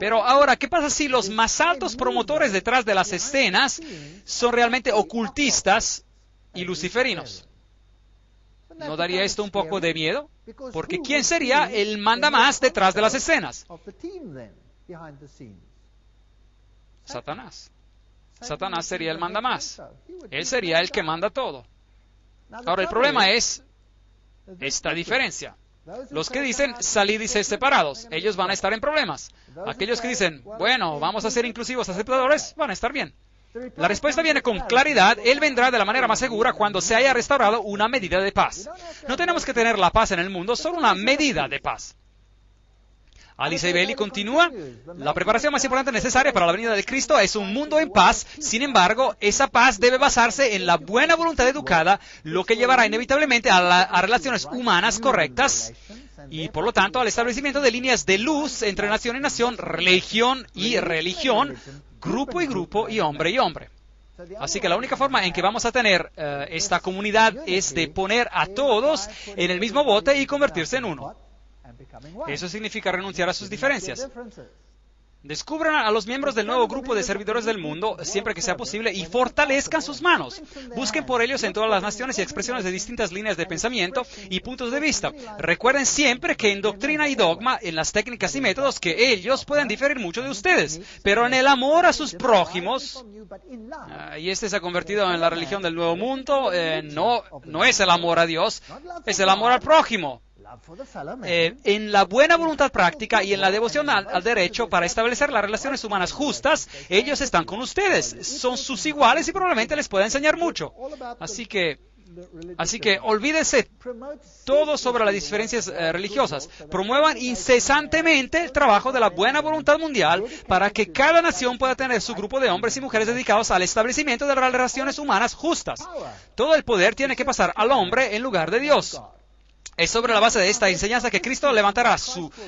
Pero ahora, ¿qué pasa si los más altos promotores detrás de las escenas son realmente ocultistas y luciferinos? ¿No daría esto un poco de miedo? Porque ¿quién sería el mandamás detrás de las escenas? Satanás. Satanás sería el mandamás. Él sería el que manda todo. Ahora, el problema es esta diferencia. Los que dicen, salid y sed separados, ellos van a estar en problemas. Aquellos que dicen, bueno, vamos a ser inclusivos, aceptadores, van a estar bien. La respuesta viene con claridad. Él vendrá de la manera más segura cuando se haya restaurado una medida de paz. No tenemos que tener la paz en el mundo, solo una medida de paz. Alice Bailey continúa, la preparación más importante necesaria para la venida de Cristo es un mundo en paz. Sin embargo, esa paz debe basarse en la buena voluntad educada, lo que llevará inevitablemente a relaciones humanas correctas y, por lo tanto, al establecimiento de líneas de luz entre nación y nación, religión y religión, grupo y grupo y hombre. Así que la única forma en que vamos a tener esta comunidad es de poner a todos en el mismo bote y convertirse en uno. Eso significa renunciar a sus diferencias. Descubran a los miembros del nuevo grupo de servidores del mundo siempre que sea posible y fortalezcan sus manos. Busquen por ellos en todas las naciones y expresiones de distintas líneas de pensamiento y puntos de vista. Recuerden siempre que en doctrina y dogma, en las técnicas y métodos, que ellos pueden diferir mucho de ustedes, pero en el amor a sus prójimos, y este se ha convertido en la religión del nuevo mundo, no es el amor a Dios, es el amor al prójimo. En la buena voluntad práctica y en la devoción al derecho para establecer las relaciones humanas justas, ellos están con ustedes, son sus iguales y probablemente les pueda enseñar mucho. Así que olvídense todo sobre las diferencias religiosas. Promuevan incesantemente el trabajo de la buena voluntad mundial para que cada nación pueda tener su grupo de hombres y mujeres dedicados al establecimiento de las relaciones humanas justas. Todo el poder tiene que pasar al hombre en lugar de Dios. Es sobre la base de esta enseñanza que Cristo levantará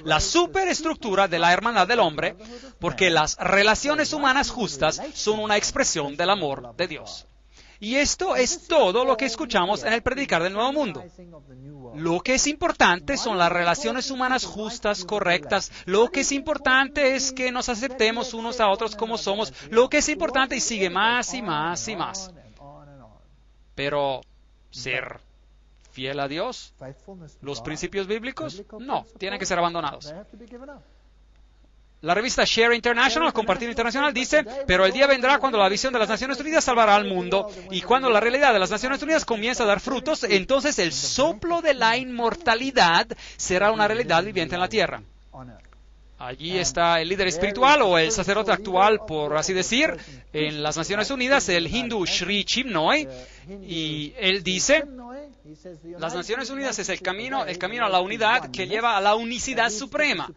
la superestructura de la hermandad del hombre, porque las relaciones humanas justas son una expresión del amor de Dios. Y esto es todo lo que escuchamos en el predicar del Nuevo Mundo. Lo que es importante son las relaciones humanas justas, correctas. Lo que es importante es que nos aceptemos unos a otros como somos. Lo que es importante, y sigue más y más y más. Pero ser fiel a Dios, los principios bíblicos, no, tienen que ser abandonados. La revista Share International, Compartir Internacional, dice, pero el día vendrá cuando la visión de las Naciones Unidas salvará al mundo, y cuando la realidad de las Naciones Unidas comienza a dar frutos, entonces el soplo de la inmortalidad será una realidad viviente en la tierra. Allí está el líder espiritual o el sacerdote actual, por así decir, en las Naciones Unidas, el hindú Sri Chinmoy, y él dice, Las Naciones Unidas es el camino a la unidad que lleva a la unicidad suprema.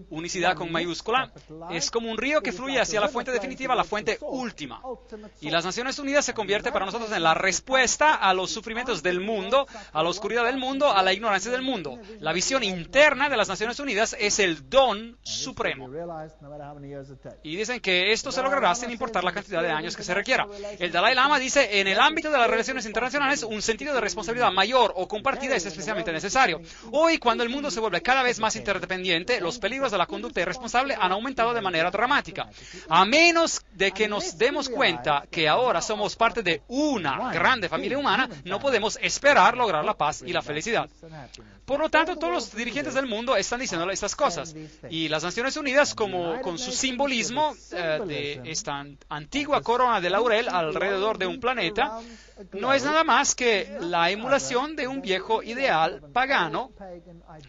Unicidad con mayúscula. Es como un río que fluye hacia la fuente definitiva, la fuente última. Y las Naciones Unidas se convierte para nosotros en la respuesta a los sufrimientos del mundo, a la oscuridad del mundo, a la ignorancia del mundo. La visión interna de las Naciones Unidas es el don supremo. Y dicen que esto se logrará sin importar la cantidad de años que se requiera. El Dalai Lama dice, en el ámbito de las relaciones internacionales, un sentido de responsabilidad mayor o compartida es especialmente necesario. Hoy, cuando el mundo se vuelve cada vez más interdependiente, los peligros de la conducta irresponsable han aumentado de manera dramática. A menos de que nos demos cuenta que ahora somos parte de una grande familia humana, no podemos esperar lograr la paz y la felicidad. Por lo tanto, todos los dirigentes del mundo están diciendo estas cosas. Y las Naciones Unidas, con su simbolismo de esta antigua corona de laurel alrededor de un planeta, no es nada más que la emulación de un viejo ideal pagano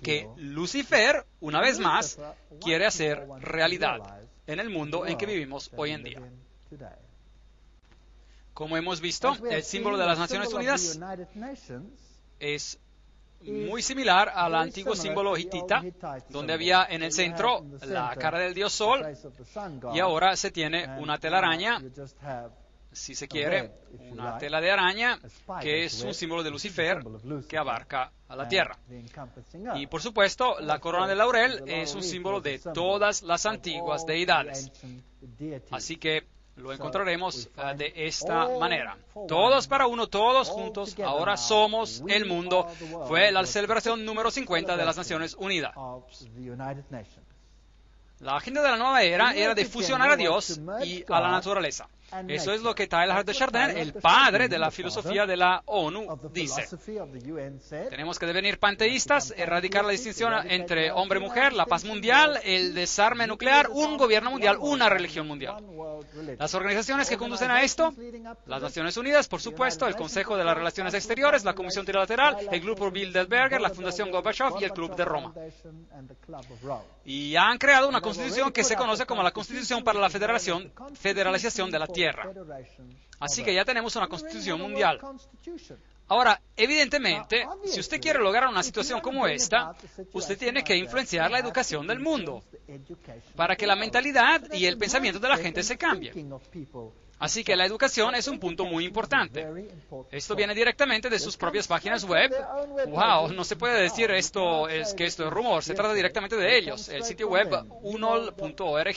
que Lucifer, una vez más, quiere hacer realidad en el mundo en que vivimos hoy en día. Como hemos visto, el símbolo de las Naciones Unidas es muy similar al antiguo símbolo hitita, donde había en el centro la cara del dios Sol, y ahora se tiene una telaraña, si se quiere, una tela de araña, que es un símbolo de Lucifer que abarca a la tierra. Y por supuesto, la corona de laurel es un símbolo de todas las antiguas deidades. Así que lo encontraremos de esta manera. Todos para uno, todos juntos, ahora somos el mundo. Fue la celebración número 50 de las Naciones Unidas. La agenda de la nueva era de fusionar a Dios y a la naturaleza. Eso es lo que Teilhard de Chardin, el padre de la filosofía de la ONU, dice. Tenemos que devenir panteístas, erradicar la distinción entre hombre y mujer, la paz mundial, el desarme nuclear, un gobierno mundial, una religión mundial. Las organizaciones que conducen a esto, las Naciones Unidas, por supuesto, el Consejo de las Relaciones Exteriores, la Comisión Trilateral, el Grupo Bilderberger, la Fundación Gorbachev y el Club de Roma. Y han creado una constitución que se conoce como la Constitución para la Federalización de la Tierra. Así que ya tenemos una constitución mundial. Ahora, evidentemente, si usted quiere lograr una situación como esta, usted tiene que influenciar la educación del mundo para que la mentalidad y el pensamiento de la gente se cambie. Así que la educación es un punto muy importante. Esto viene directamente de sus propias páginas web. ¡Wow! No se puede decir que esto es rumor. Se trata directamente de ellos. El sitio web unol.org.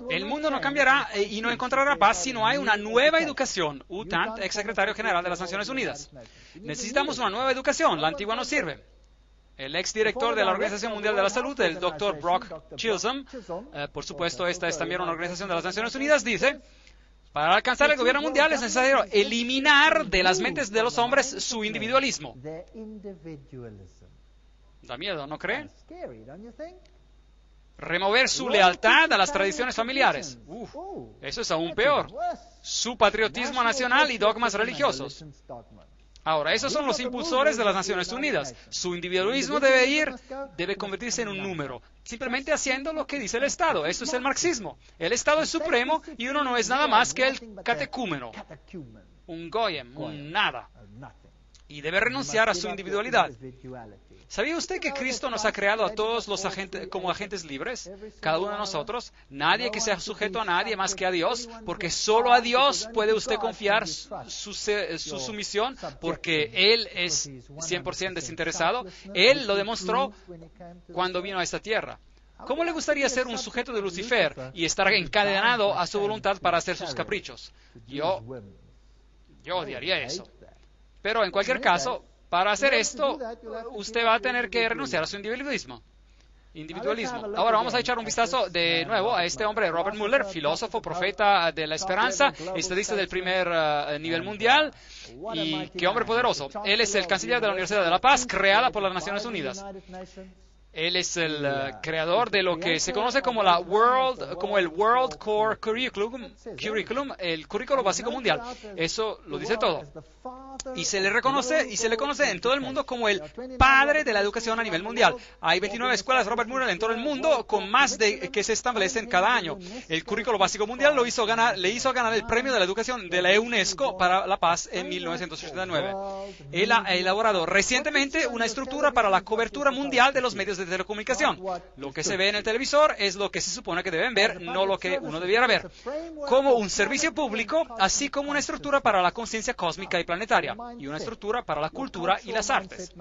El mundo no cambiará y no encontrará paz si no hay una nueva educación. U Thant, ex secretario general de las Naciones Unidas. Necesitamos una nueva educación. La antigua no sirve. El ex director de la Organización Mundial de la Salud, el Dr. Brock Chisholm, por supuesto, esta es también una organización de las Naciones Unidas, dice: para alcanzar el gobierno mundial es necesario eliminar de las mentes de los hombres su individualismo. Da miedo, ¿no cree? Remover su lealtad a las tradiciones familiares. Eso es aún peor. Su patriotismo nacional y dogmas religiosos. Ahora, esos son los impulsores de las Naciones Unidas. Su individualismo debe convertirse en un número, simplemente haciendo lo que dice el Estado. Esto es el marxismo. El Estado es supremo y uno no es nada más que el catecúmeno, un goyim, un nada. Y debe renunciar a su individualidad. ¿Sabía usted que Cristo nos ha creado a todos los como agentes libres? Cada uno de nosotros. Nadie que sea sujeto a nadie más que a Dios, porque solo a Dios puede usted confiar su sumisión, porque Él es 100% desinteresado. Él lo demostró cuando vino a esta tierra. ¿Cómo le gustaría ser un sujeto de Lucifer y estar encadenado a su voluntad para hacer sus caprichos? Yo odiaría eso. Pero en cualquier caso, para hacer esto, usted va a tener que renunciar a su individualismo. Ahora vamos a echar un vistazo de nuevo a este hombre, Robert Mueller, filósofo, profeta de la esperanza, estadista del primer nivel mundial, y qué hombre poderoso. Él es el canciller de la Universidad de la Paz, creada por las Naciones Unidas. Él es el creador de lo que se conoce como el World Core Curriculum, el currículo básico mundial. Eso lo dice todo. Y se le conoce en todo el mundo como el padre de la educación a nivel mundial. Hay 29 escuelas Robert Muller en todo el mundo, con más de que se establecen cada año. El currículo básico mundial le hizo ganar el premio de la educación de la UNESCO para la paz en 1989. Él ha elaborado recientemente una estructura para la cobertura mundial de los medios de telecomunicación. Lo que se ve en el televisor es lo que se supone que deben ver, no lo que uno debiera ver. Como un servicio público, así como una estructura para la conciencia cósmica y planetaria, y una estructura para la cultura y las artes.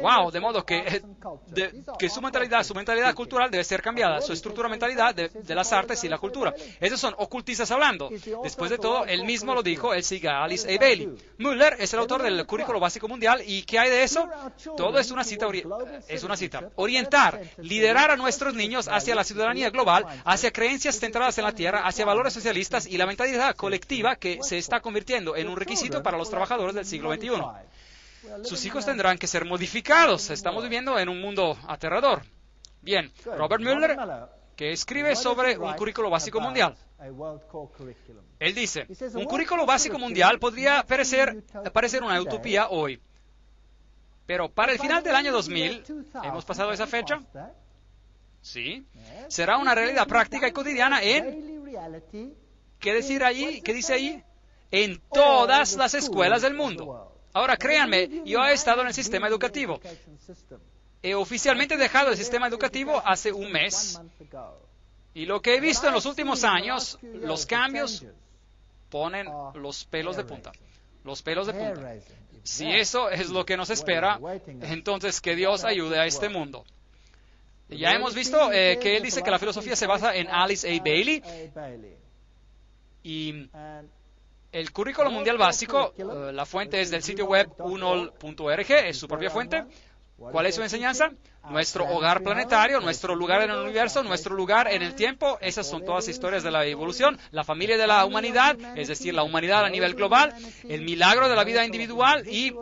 Wow, de modo que su mentalidad cultural debe ser cambiada, su estructura mentalidad de las artes y la cultura. Esos son ocultistas hablando. Después de todo, él mismo lo dijo, él sigue a Alice A. Bailey. Muller es el autor del currículo básico mundial, ¿y qué hay de eso? Todo es una cita. Orientar, liderar a nuestros niños hacia la ciudadanía global, hacia creencias centradas en la tierra, hacia valores socialistas y la mentalidad colectiva que se está convirtiendo en un requisito para los trabajadores del siglo XXI. Sus hijos tendrán que ser modificados. Estamos viviendo en un mundo aterrador. Bien, Robert Muller, que escribe sobre un currículo básico mundial. Él dice, un currículo básico mundial podría parecer una utopía hoy. Pero para el final del año 2000, ¿hemos pasado esa fecha? Sí. Será una realidad práctica y cotidiana ¿qué dice ahí? En todas las escuelas del mundo. Ahora, créanme, yo he estado en el sistema educativo. He oficialmente dejado el sistema educativo hace un mes. Y lo que he visto en los últimos años, los cambios ponen los pelos de punta. Los pelos de punta. Si eso es lo que nos espera, entonces que Dios ayude a este mundo. Ya hemos visto que él dice que la filosofía se basa en Alice A. Bailey. Y el currículo mundial básico, la fuente es del sitio web unol.org, es su propia fuente. ¿Cuál es su enseñanza? Nuestro hogar planetario, nuestro lugar en el universo, nuestro lugar en el tiempo. Esas son todas historias de la evolución. La familia de la humanidad, es decir, la humanidad a nivel global, el milagro de la vida individual y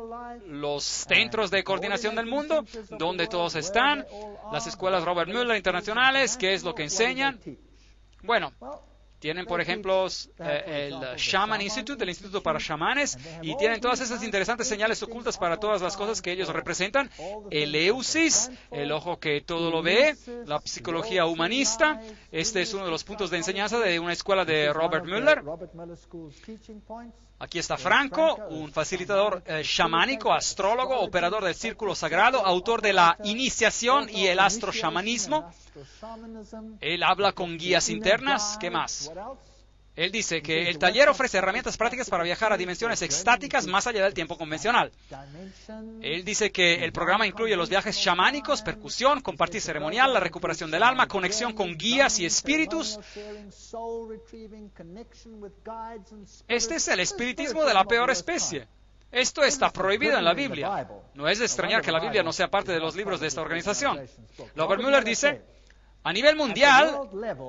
los centros de coordinación del mundo, donde todos están, las escuelas Robert Muller internacionales, qué es lo que enseñan. Bueno, tienen, por ejemplo, el Shaman Institute, el Instituto para Chamanes, y tienen todas esas interesantes señales ocultas para todas las cosas que ellos representan. El Eusis, el ojo que todo lo ve, la psicología humanista. Este es uno de los puntos de enseñanza de una escuela de Robert Muller. Aquí está Franco, un facilitador chamánico, astrólogo, operador del círculo sagrado, autor de la iniciación y el astrochamanismo. Él habla con guías internas. ¿Qué más? Él dice que el taller ofrece herramientas prácticas para viajar a dimensiones extáticas más allá del tiempo convencional. Él dice que el programa incluye los viajes chamánicos, percusión, compartir ceremonial, la recuperación del alma, conexión con guías y espíritus. Este es el espiritismo de la peor especie. Esto está prohibido en la Biblia. No es de extrañar que la Biblia no sea parte de los libros de esta organización. Robert Muller dice, a nivel mundial,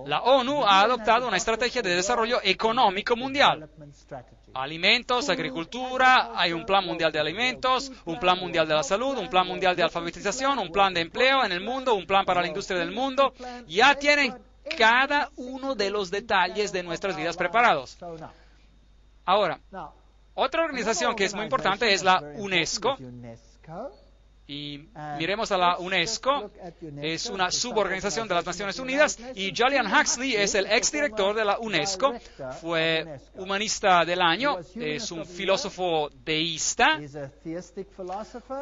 la ONU ha adoptado una estrategia de desarrollo económico mundial. Alimentos, agricultura, hay un plan mundial de alimentos, un plan mundial de la salud, un plan mundial de alfabetización, un plan de empleo en el mundo, un plan para la industria del mundo. Ya tienen cada uno de los detalles de nuestras vidas preparados. Ahora, otra organización que es muy importante es la UNESCO. Y miremos a la UNESCO, es una suborganización de las Naciones Unidas, y Julian Huxley es el exdirector de la UNESCO, fue humanista del año, es un filósofo deísta,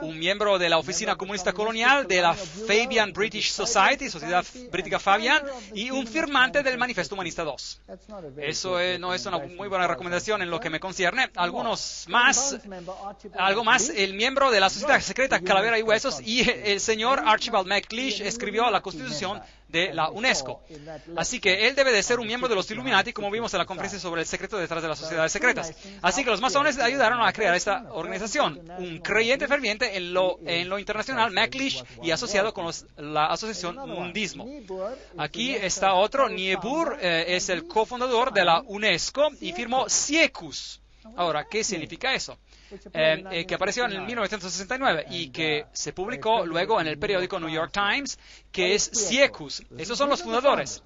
un miembro de la Oficina Comunista Colonial, de la Fabian British Society, Sociedad Brítica Fabian, y un firmante del Manifiesto Humanista 2. Eso no es una muy buena recomendación en lo que me concierne. Algo más, el miembro de la Sociedad Secreta Calavera y Huesos, y el señor Archibald MacLeish escribió la Constitución de la UNESCO. Así que él debe de ser un miembro de los Illuminati, como vimos en la conferencia sobre el secreto detrás de las sociedades secretas. Así que los masones ayudaron a crear esta organización. Un creyente ferviente en lo internacional, MacLeish, y asociado con la asociación Mundismo. Aquí está otro, Niebuhr, es el cofundador de la UNESCO y firmó Siecus. Ahora, ¿qué significa eso? que apareció en 1969 y que se publicó luego en el periódico New York Times, que es Siecus. Esos son los fundadores.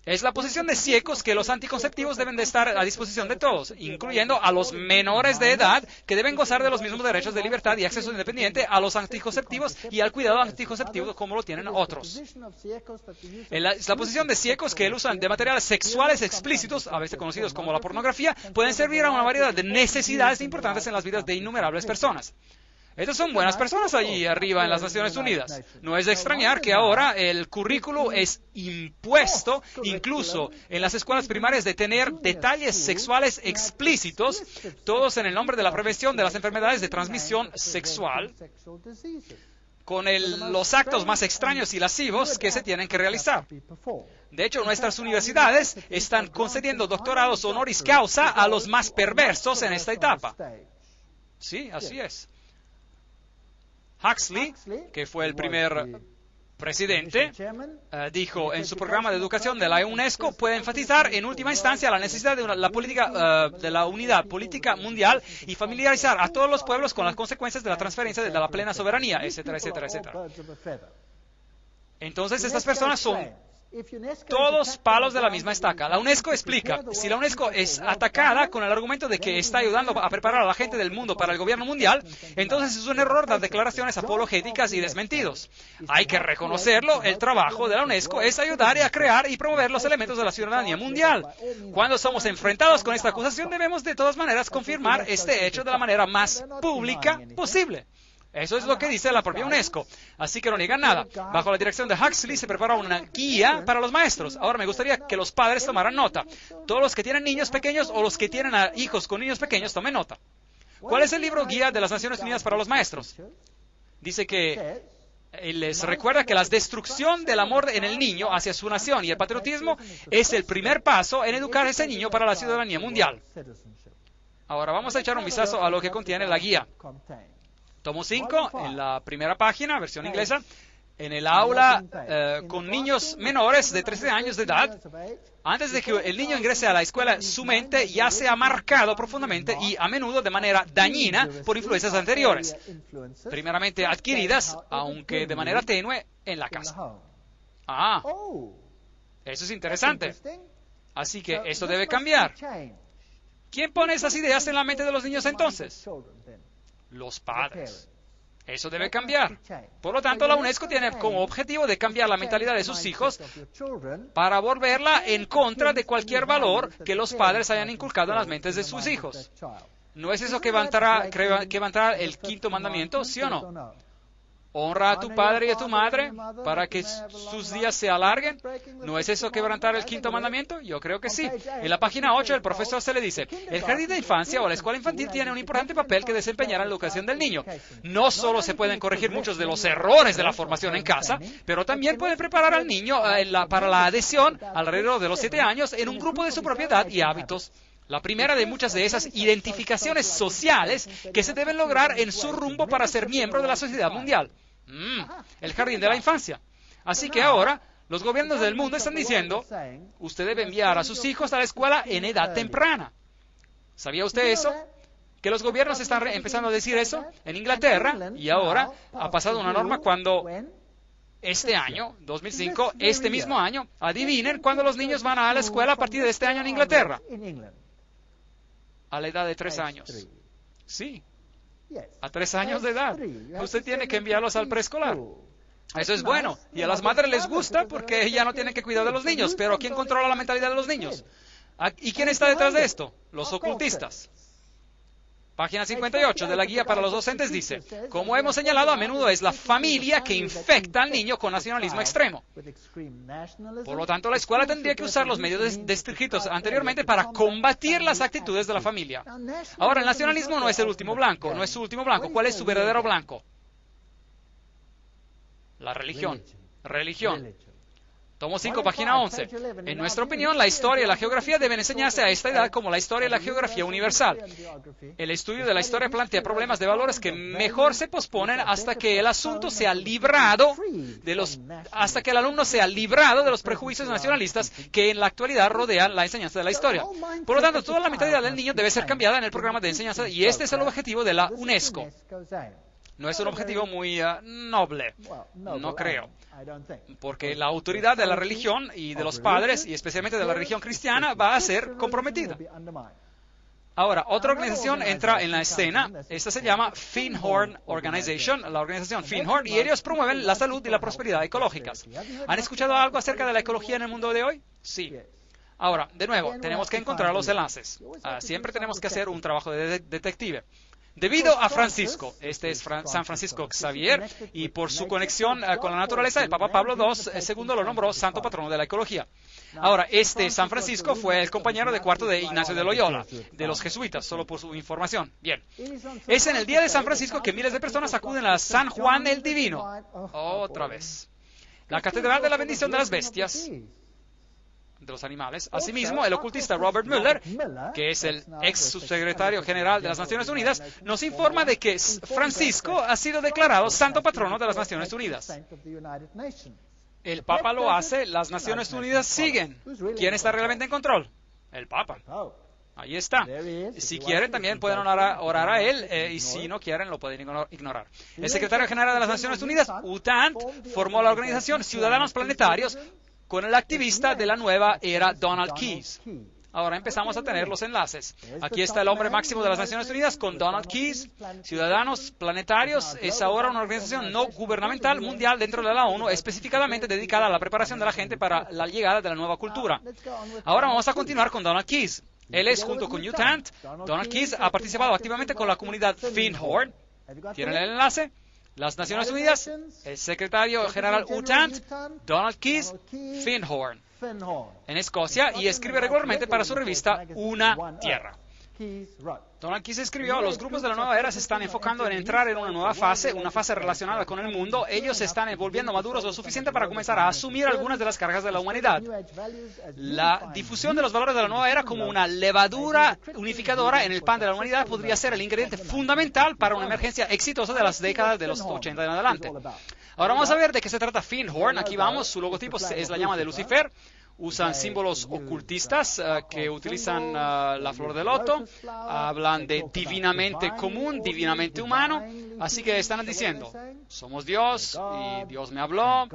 Es la posición de Siecus que los anticonceptivos deben de estar a disposición de todos, incluyendo a los menores de edad que deben gozar de los mismos derechos de libertad y acceso independiente a los anticonceptivos y al cuidado anticonceptivo como lo tienen otros. Es la posición de Siecus que el uso de materiales sexuales explícitos, a veces conocidos como la pornografía, pueden servir a una variedad de necesidades importantes en las vidas de innumerables personas. Estas son buenas personas allí arriba en las Naciones Unidas. No es de extrañar que ahora el currículo es impuesto, incluso en las escuelas primarias, de tener detalles sexuales explícitos, todos en el nombre de la prevención de las enfermedades de transmisión sexual, con los actos más extraños y lascivos que se tienen que realizar. De hecho, nuestras universidades están concediendo doctorados honoris causa a los más perversos en esta etapa. Sí, así es. Huxley, que fue el primer presidente, dijo en su programa de educación de la UNESCO, puede enfatizar en última instancia la necesidad de la unidad política mundial y familiarizar a todos los pueblos con las consecuencias de la transferencia de la plena soberanía, etcétera, etcétera, etcétera. Entonces, estas personas son todos palos de la misma estaca. La UNESCO explica, si la UNESCO es atacada con el argumento de que está ayudando a preparar a la gente del mundo para el gobierno mundial, entonces es un error dar declaraciones apologéticas y desmentidos. Hay que reconocerlo, el trabajo de la UNESCO es ayudar a crear y promover los elementos de la ciudadanía mundial. Cuando somos enfrentados con esta acusación, debemos de todas maneras confirmar este hecho de la manera más pública posible. Eso es lo que dice la propia UNESCO. Así que no niegan nada. Bajo la dirección de Huxley se prepara una guía para los maestros. Ahora me gustaría que los padres tomaran nota. Todos los que tienen niños pequeños o los que tienen hijos con niños pequeños, tomen nota. ¿Cuál es el libro guía de las Naciones Unidas para los maestros? Dice que les recuerda que la destrucción del amor en el niño hacia su nación y el patriotismo es el primer paso en educar a ese niño para la ciudadanía mundial. Ahora vamos a echar un vistazo a lo que contiene la guía. Tomo 5, en la primera página, versión inglesa, en el aula con niños menores de 13 años de edad. Antes de que el niño ingrese a la escuela, su mente ya se ha marcado profundamente y a menudo de manera dañina por influencias anteriores, primeramente adquiridas, aunque de manera tenue, en la casa. Eso es interesante. Así que esto debe cambiar. ¿Quién pone esas ideas en la mente de los niños entonces? Los padres. Eso debe cambiar. Por lo tanto, la UNESCO tiene como objetivo de cambiar la mentalidad de sus hijos para volverla en contra de cualquier valor que los padres hayan inculcado en las mentes de sus hijos. ¿No es eso que va a entrar el quinto mandamiento, sí o no? Honra a tu padre y a tu madre para que sus días se alarguen. ¿No es eso quebrantar el quinto mandamiento? Yo creo que sí. En la página 8 el profesor se le dice, el jardín de infancia o la escuela infantil tiene un importante papel que desempeñar en la educación del niño. No solo se pueden corregir muchos de los errores de la formación en casa, pero también pueden preparar al niño para la adhesión alrededor de los 7 años en un grupo de su propiedad y hábitos. La primera de muchas de esas identificaciones sociales que se deben lograr en su rumbo para ser miembro de la sociedad mundial. El jardín de la infancia. Así que ahora, los gobiernos del mundo están diciendo, usted debe enviar a sus hijos a la escuela en edad temprana. ¿Sabía usted eso? Que los gobiernos están empezando a decir eso en Inglaterra, y ahora ha pasado una norma cuando este año, 2005, este mismo año, adivinen cuándo los niños van a la escuela a partir de este año en Inglaterra. A la edad de 3 años. Sí. A 3 años de edad. Usted tiene que enviarlos al preescolar. Eso es bueno. Y a las madres les gusta porque ya no tienen que cuidar de los niños. Pero ¿quién controla la mentalidad de los niños? ¿Y quién está detrás de esto? Los ocultistas. Página 58 de la guía para los docentes dice, como hemos señalado, a menudo es la familia que infecta al niño con nacionalismo extremo. Por lo tanto, la escuela tendría que usar los medios descritos anteriormente para combatir las actitudes de la familia. Ahora, el nacionalismo no es el último blanco, no es su último blanco. ¿Cuál es su verdadero blanco? La religión. Religión. Tomo 5, página 11. En nuestra opinión, la historia y la geografía deben enseñarse a esta edad como la historia y la geografía universal. El estudio de la historia plantea problemas de valores que mejor se posponen hasta que el asunto sea librado hasta que el alumno sea librado de los prejuicios nacionalistas que en la actualidad rodean la enseñanza de la historia. Por lo tanto, toda la mentalidad del niño debe ser cambiada en el programa de enseñanza y este es el objetivo de la UNESCO. No es un objetivo muy noble, no creo, porque la autoridad de la religión y de los padres, y especialmente de la religión cristiana, va a ser comprometida. Ahora, otra organización entra en la escena. Esta se llama Findhorn Organization, la organización Findhorn, y ellos promueven la salud y la prosperidad ecológicas. ¿Han escuchado algo acerca de la ecología en el mundo de hoy? Sí. Ahora, de nuevo, tenemos que encontrar los enlaces. Siempre tenemos que hacer un trabajo de detective. Debido a Francisco, este es San Francisco Xavier, y por su conexión con la naturaleza, el Papa Pablo II lo nombró santo patrono de la ecología. Ahora, este San Francisco fue el compañero de cuarto de Ignacio de Loyola, de los jesuitas, solo por su información. Bien, es en el día de San Francisco que miles de personas acuden a San Juan el Divino. Otra vez. La Catedral de la Bendición de las Bestias, de los animales. Asimismo, el ocultista Robert Mueller, que es el ex subsecretario general de las Naciones Unidas, nos informa de que Francisco ha sido declarado santo patrono de las Naciones Unidas. El Papa lo hace, las Naciones Unidas siguen. ¿Quién está realmente en control? El Papa. Ahí está. Si quieren, también pueden orar a él, y si no quieren, lo pueden ignorar. El secretario general de las Naciones Unidas, UTANT, formó la organización Ciudadanos Planetarios con el activista de la nueva era Donald Keyes. Ahora empezamos a tener los enlaces. Aquí está el hombre máximo de las Naciones Unidas con Donald Keyes. Ciudadanos Planetarios es ahora una organización no gubernamental mundial dentro de la ONU, específicamente dedicada a la preparación de la gente para la llegada de la nueva cultura. Ahora vamos a continuar con Donald Keyes. Él es, junto con UTANT, Donald Keyes ha participado activamente con la comunidad Findhorn. ¿Tienen el enlace? Las Naciones Unidas, el secretario general UTANT, Donald Keyes, Findhorn, en Escocia, y escribe regularmente para su revista Una Tierra. Donald Keyes escribió: los grupos de la nueva era se están enfocando en entrar en una nueva fase, una fase relacionada con el mundo. Ellos se están volviendo maduros lo suficiente para comenzar a asumir algunas de las cargas de la humanidad. La difusión de los valores de la nueva era como una levadura unificadora en el pan de la humanidad podría ser el ingrediente fundamental para una emergencia exitosa de las décadas de los 80 en adelante. Ahora vamos a ver de qué se trata Findhorn. Aquí vamos, su logotipo es la llama de Lucifer. Usan símbolos ocultistas que utilizan la flor de loto, hablan de divinamente común, divinamente humano, así que están diciendo, somos Dios y Dios me habló.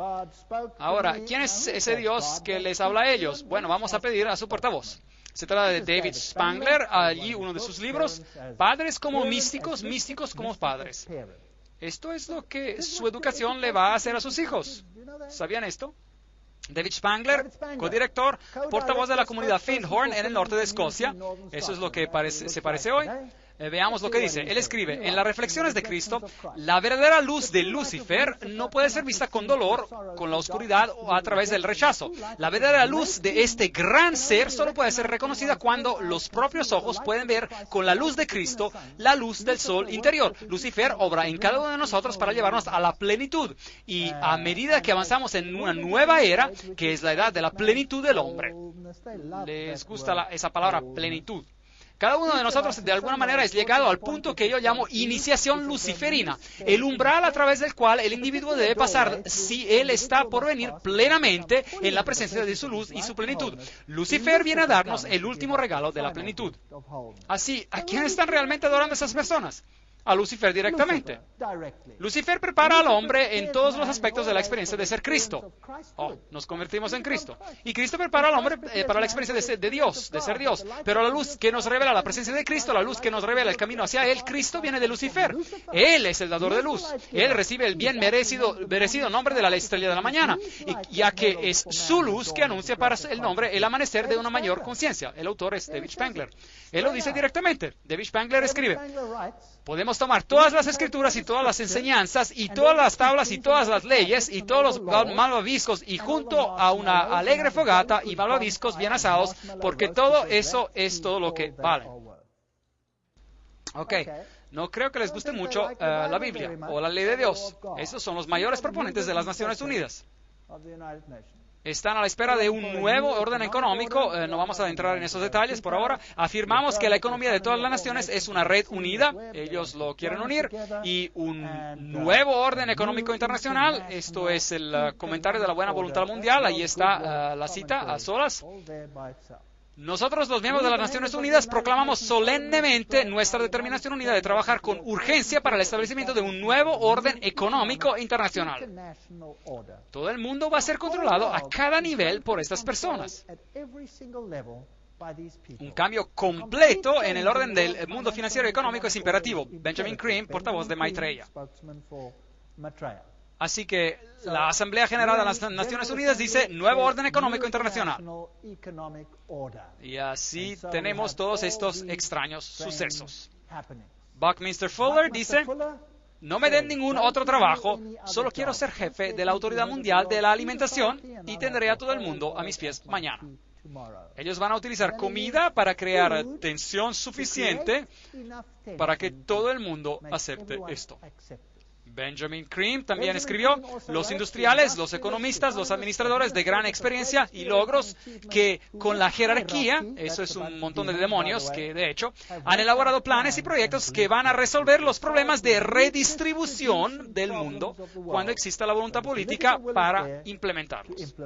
Ahora, ¿quién es ese Dios que les habla a ellos? Bueno, vamos a pedir a su portavoz. Se trata de David Spangler, allí uno de sus libros, Padres como místicos, místicos como padres. Esto es lo que su educación le va a hacer a sus hijos. ¿Sabían esto? David Spangler, codirector, portavoz de la comunidad Findhorn en el norte de Escocia. Eso es lo que se parece hoy. Veamos lo que dice. Él escribe: en las reflexiones de Cristo, la verdadera luz de Lucifer no puede ser vista con dolor, con la oscuridad o a través del rechazo. La verdadera luz de este gran ser solo puede ser reconocida cuando los propios ojos pueden ver con la luz de Cristo la luz del sol interior. Lucifer obra en cada uno de nosotros para llevarnos a la plenitud. Y a medida que avanzamos en una nueva era, que es la edad de la plenitud del hombre. ¿Les gusta esa palabra plenitud? Cada uno de nosotros de alguna manera es llegado al punto que yo llamo iniciación luciferina, el umbral a través del cual el individuo debe pasar si él está por venir plenamente en la presencia de su luz y su plenitud. Lucifer viene a darnos el último regalo de la plenitud. Así, ¿a quién están realmente adorando esas personas? A Lucifer directamente. Lucifer prepara al hombre en todos los aspectos de la experiencia de ser Cristo. Nos convertimos en Cristo. Y Cristo prepara al hombre para la experiencia de Dios, de ser Dios. Pero la luz que nos revela la presencia de Cristo, la luz que nos revela el camino hacia Él, Cristo viene de Lucifer. Él es el dador de luz. Él recibe el bien merecido nombre de la estrella de la mañana, ya que es su luz que anuncia para el nombre el amanecer de una mayor conciencia. El autor es David Spangler. Él lo dice directamente. David Spangler escribe: podemos tomar todas las escrituras y todas las enseñanzas y todas las tablas y todas las leyes y todos los malvaviscos y junto a una alegre fogata y malvaviscos bien asados, porque todo eso es todo lo que vale. Ok, no creo que les guste mucho la Biblia o la ley de Dios. Esos son los mayores proponentes de las Naciones Unidas. están a la espera de un nuevo orden económico. No vamos a entrar en esos detalles por ahora. Afirmamos que la economía de todas las naciones es una red unida. Ellos lo quieren unir. Y un nuevo orden económico internacional. Esto es el comentario de la buena voluntad mundial. Ahí está la cita a solas. Nosotros, los miembros de las Naciones Unidas, proclamamos solemnemente nuestra determinación unida de trabajar con urgencia para el establecimiento de un nuevo orden económico internacional. Todo el mundo va a ser controlado a cada nivel por estas personas. Un cambio completo en el orden del mundo financiero y económico es imperativo. Benjamin Creme, portavoz de Maitreya. Así que la Asamblea General de las Naciones Unidas dice nuevo orden económico internacional. Y así tenemos todos estos extraños sucesos. Buckminster Fuller dice, no me den ningún otro trabajo, solo quiero ser jefe de la Autoridad Mundial de la Alimentación y tendré a todo el mundo a mis pies mañana. Ellos van a utilizar comida para crear tensión suficiente para que todo el mundo acepte esto. Benjamin Creme también escribió, los industriales, los economistas, los administradores de gran experiencia y logros que con la jerarquía, eso es un montón de demonios que de hecho, han elaborado planes y proyectos que van a resolver los problemas de redistribución del mundo cuando exista la voluntad política para implementarlos.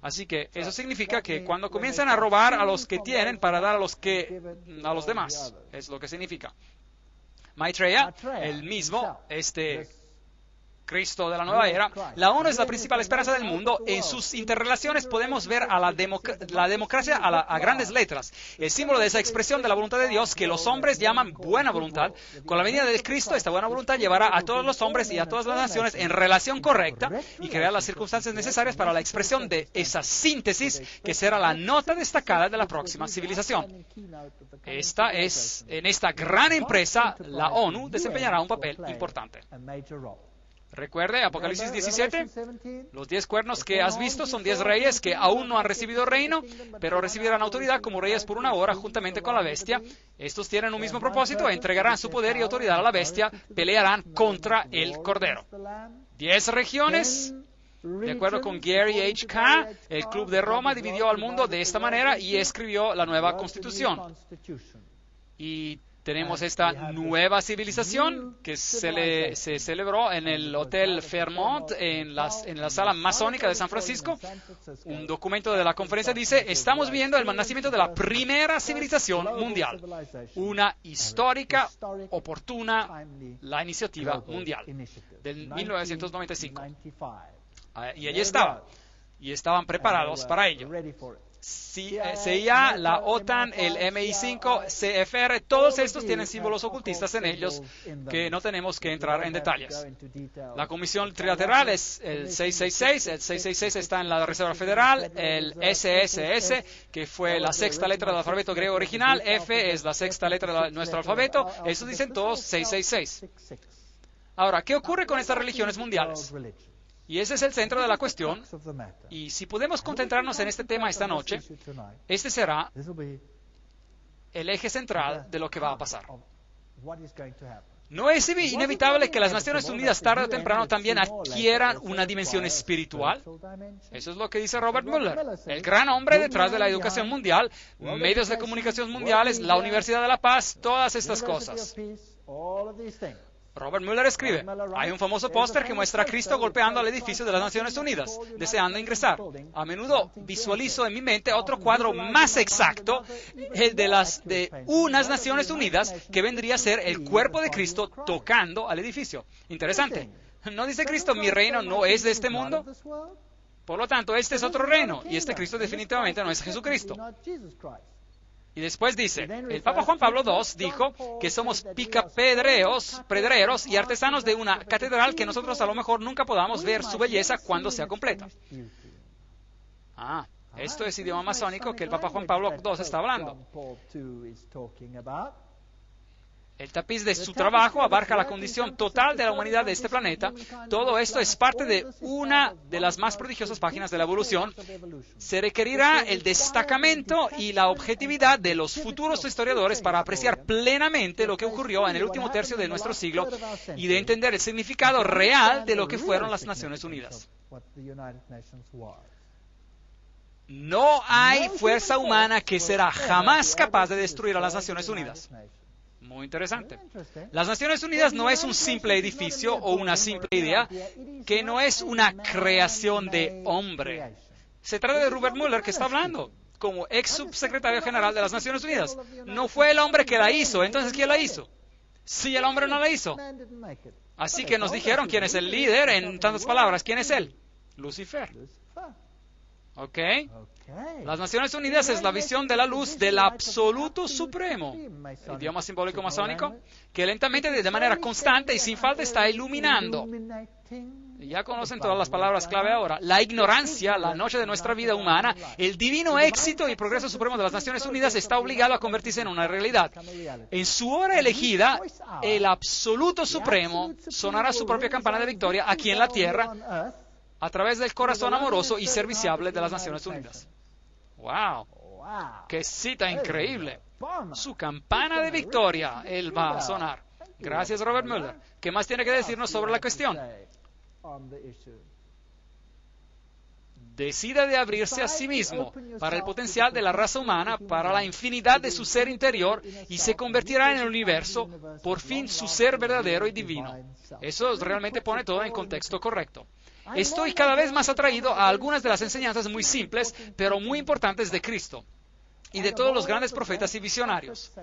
Así que eso significa que cuando comienzan a robar a los que tienen para dar a los demás, es lo que significa. Maitreya, el mismo, Cristo de la nueva era, la ONU es la principal esperanza del mundo. En sus interrelaciones podemos ver a la democracia a grandes letras, el símbolo de esa expresión de la voluntad de Dios que los hombres llaman buena voluntad. Con la venida de Cristo, esta buena voluntad llevará a todos los hombres y a todas las naciones en relación correcta y creará las circunstancias necesarias para la expresión de esa síntesis que será la nota destacada de la próxima civilización. En esta gran empresa, la ONU desempeñará un papel importante. Recuerde, Apocalipsis 17, los 10 cuernos que has visto son 10 reyes que aún no han recibido reino, pero recibirán autoridad como reyes por una hora juntamente con la bestia. Estos tienen un mismo propósito, entregarán su poder y autoridad a la bestia, pelearán contra el Cordero. 10 regiones. De acuerdo con Gary H. K., el Club de Roma dividió al mundo de esta manera y escribió la nueva Constitución. Y tenemos esta nueva civilización que se celebró en el Hotel Fairmont, en la sala masónica de San Francisco. Un documento de la conferencia dice, estamos viendo el nacimiento de la primera civilización mundial. Una histórica, oportuna, la iniciativa mundial del 1995. Y allí estaba. Y estaban preparados para ello. CIA, la OTAN, el MI5, CFR, todos estos tienen símbolos ocultistas en ellos que no tenemos que entrar en detalles. La Comisión Trilateral es el 666, el 666 está en la Reserva Federal, el SSS, que fue la sexta letra del alfabeto griego original, F es la sexta letra de nuestro alfabeto, eso dicen todos 666. Ahora, ¿qué ocurre con estas religiones mundiales? Y ese es el centro de la cuestión. Y si podemos concentrarnos en este tema esta noche, este será el eje central de lo que va a pasar. ¿No es inevitable que las Naciones Unidas tarde o temprano también adquieran una dimensión espiritual? Eso es lo que dice Robert Mueller, el gran hombre detrás de la educación mundial, medios de comunicación mundiales, la Universidad de la Paz, todas estas cosas. Robert Mueller escribe, hay un famoso póster que muestra a Cristo golpeando al edificio de las Naciones Unidas, deseando ingresar. A menudo visualizo en mi mente otro cuadro más exacto, el de unas Naciones Unidas, que vendría a ser el cuerpo de Cristo tocando al edificio. Interesante. ¿No dice Cristo, mi reino no es de este mundo? Por lo tanto, este es otro reino, y este Cristo definitivamente no es Jesucristo. Y después dice, el Papa Juan Pablo II dijo que somos picapedreros y artesanos de una catedral que nosotros a lo mejor nunca podamos ver su belleza cuando sea completa. Esto es idioma masónico que el Papa Juan Pablo II está hablando. El tapiz de su trabajo abarca la condición total de la humanidad de este planeta. Todo esto es parte de una de las más prodigiosas páginas de la evolución. Se requerirá el destacamento y la objetividad de los futuros historiadores para apreciar plenamente lo que ocurrió en el último tercio de nuestro siglo y de entender el significado real de lo que fueron las Naciones Unidas. no hay fuerza humana que será jamás capaz de destruir a las Naciones Unidas. Muy interesante. Las Naciones Unidas no es un simple edificio o una simple idea, que no es una creación de hombre. Se trata de Robert Mueller, que está hablando como ex subsecretario general de las Naciones Unidas. No fue el hombre que la hizo, entonces ¿quién la hizo? Si el hombre no la hizo. Así que nos dijeron quién es el líder, en tantas palabras, ¿quién es él? Lucifer. ¿Ok? Las Naciones Unidas es la visión de la luz del absoluto supremo, idioma simbólico masónico, que lentamente, de manera constante y sin falta, está iluminando. Ya conocen todas las palabras clave ahora. La ignorancia, la noche de nuestra vida humana, el divino éxito y progreso supremo de las Naciones Unidas está obligado a convertirse en una realidad. En su hora elegida, el absoluto supremo sonará su propia campana de victoria aquí en la tierra, a través del corazón amoroso y serviciable de las Naciones Unidas. ¡Wow! ¡Qué cita increíble! Su campana de victoria, él va a sonar. Gracias, Robert Mueller. ¿Qué más tiene que decirnos sobre la cuestión? Decida de abrirse a sí mismo para el potencial de la raza humana, para la infinidad de su ser interior, y se convertirá en el universo, por fin su ser verdadero y divino. Eso realmente pone todo en contexto correcto. Estoy cada vez más atraído a algunas de las enseñanzas muy simples, pero muy importantes de Cristo y de todos los grandes profetas y visionarios.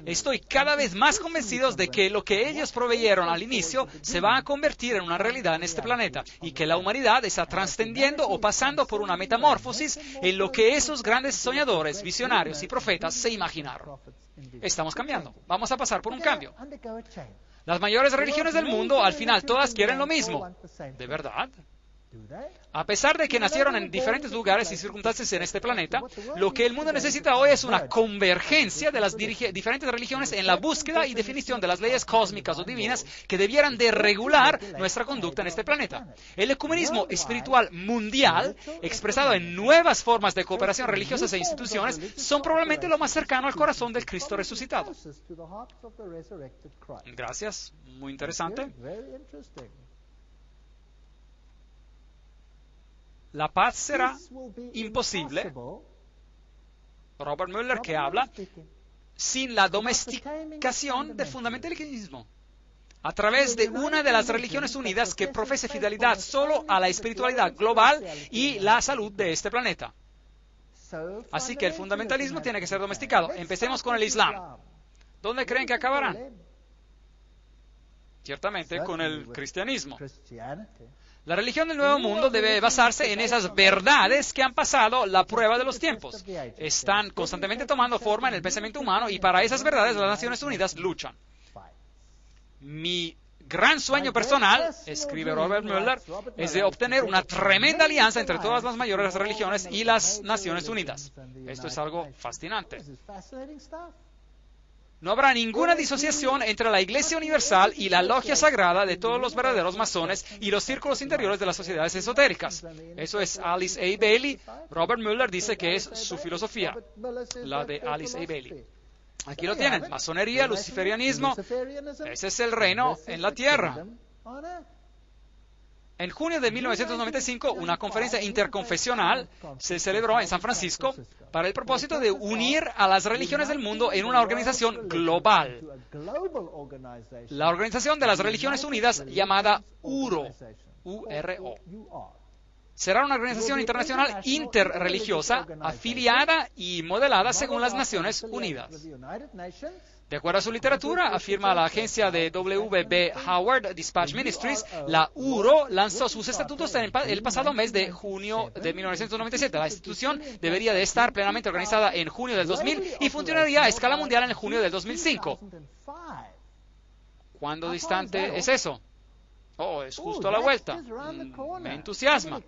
Estoy cada vez más convencido de que lo que ellos proveyeron al inicio se va a convertir en una realidad en este planeta, y que la humanidad está trascendiendo o pasando por una metamorfosis en lo que esos grandes soñadores, visionarios y profetas se imaginaron. Estamos cambiando. Vamos a pasar por un cambio. Las mayores religiones del mundo, al final, todas quieren lo mismo. ¿De verdad? A pesar de que nacieron en diferentes lugares y circunstancias en este planeta, lo que el mundo necesita hoy es una convergencia de las diferentes religiones en la búsqueda y definición de las leyes cósmicas o divinas que debieran de regular nuestra conducta en este planeta. El ecumenismo espiritual mundial, expresado en nuevas formas de cooperación religiosas e instituciones, son probablemente lo más cercano al corazón del Cristo resucitado. Gracias. Muy interesante. La paz será imposible, Robert Mueller que habla, sin la domesticación del fundamentalismo, a través de una de las religiones unidas que profese fidelidad solo a la espiritualidad global y la salud de este planeta. Así que el fundamentalismo tiene que ser domesticado. Empecemos con el Islam. ¿Dónde creen que acabarán? Ciertamente con el cristianismo. La religión del Nuevo Mundo debe basarse en esas verdades que han pasado la prueba de los tiempos. Están constantemente tomando forma en el pensamiento humano, y para esas verdades las Naciones Unidas luchan. Mi gran sueño personal, escribe Robert Mueller, es de obtener una tremenda alianza entre todas las mayores religiones y las Naciones Unidas. Esto es algo fascinante. No habrá ninguna disociación entre la Iglesia Universal y la Logia Sagrada de todos los verdaderos masones y los círculos interiores de las sociedades esotéricas. Eso es Alice A. Bailey. Robert Mueller dice que es su filosofía, la de Alice A. Bailey. Aquí lo tienen, masonería, luciferianismo. Ese es el reino en la tierra. En junio de 1995, una conferencia interconfesional se celebró en San Francisco para el propósito de unir a las religiones del mundo en una organización global. La Organización de las Religiones Unidas, llamada URO, U-R-O. Será una organización internacional interreligiosa, afiliada y modelada según las Naciones Unidas. De acuerdo a su literatura, afirma la agencia de W.B. Howard Dispatch Ministries, la URO lanzó sus estatutos el pasado mes de junio de 1997. La institución debería de estar plenamente organizada en junio del 2000 y funcionaría a escala mundial en junio del 2005. ¿Cuándo distante es eso? Oh, es justo a la vuelta. Me entusiasma.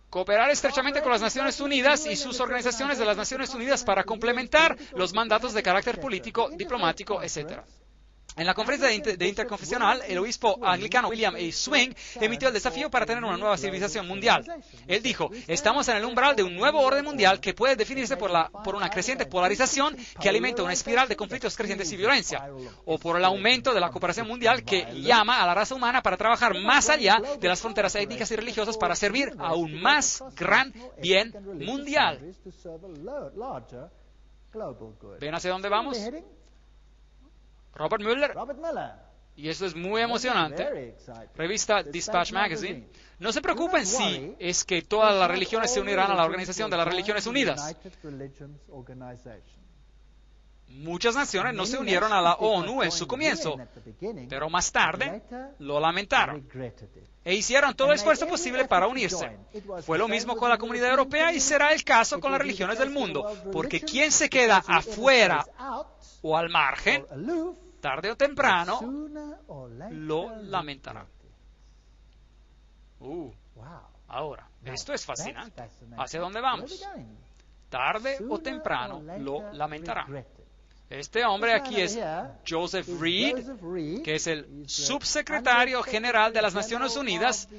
Cooperar estrechamente con las Naciones Unidas y sus organizaciones de las Naciones Unidas para complementar los mandatos de carácter político, diplomático, etc. En la conferencia de interconfesional, el obispo anglicano William A. Swing emitió el desafío para tener una nueva civilización mundial. Él dijo, estamos en el umbral de un nuevo orden mundial que puede definirse por una creciente polarización que alimenta una espiral de conflictos crecientes y violencia, o por el aumento de la cooperación mundial que llama a la raza humana para trabajar más allá de las fronteras étnicas y religiosas para servir a un más gran bien mundial. ¿Ven hacia dónde vamos? Robert Mueller, y eso es muy emocionante, revista Dispatch Magazine. No se preocupen si es que todas las religiones se unirán a la Organización de las Religiones Unidas. Muchas naciones no se unieron a la ONU en su comienzo, pero más tarde lo lamentaron e hicieron todo el esfuerzo posible para unirse. Fue lo mismo con la Comunidad Europea y será el caso con las religiones del mundo, porque quien se queda afuera o al margen, tarde o temprano, lo lamentará. Ahora, esto es fascinante. ¿Hacia dónde vamos? Tarde o temprano lo lamentará. Este hombre aquí es Joseph Reed, que es el subsecretario general de las Naciones Unidas,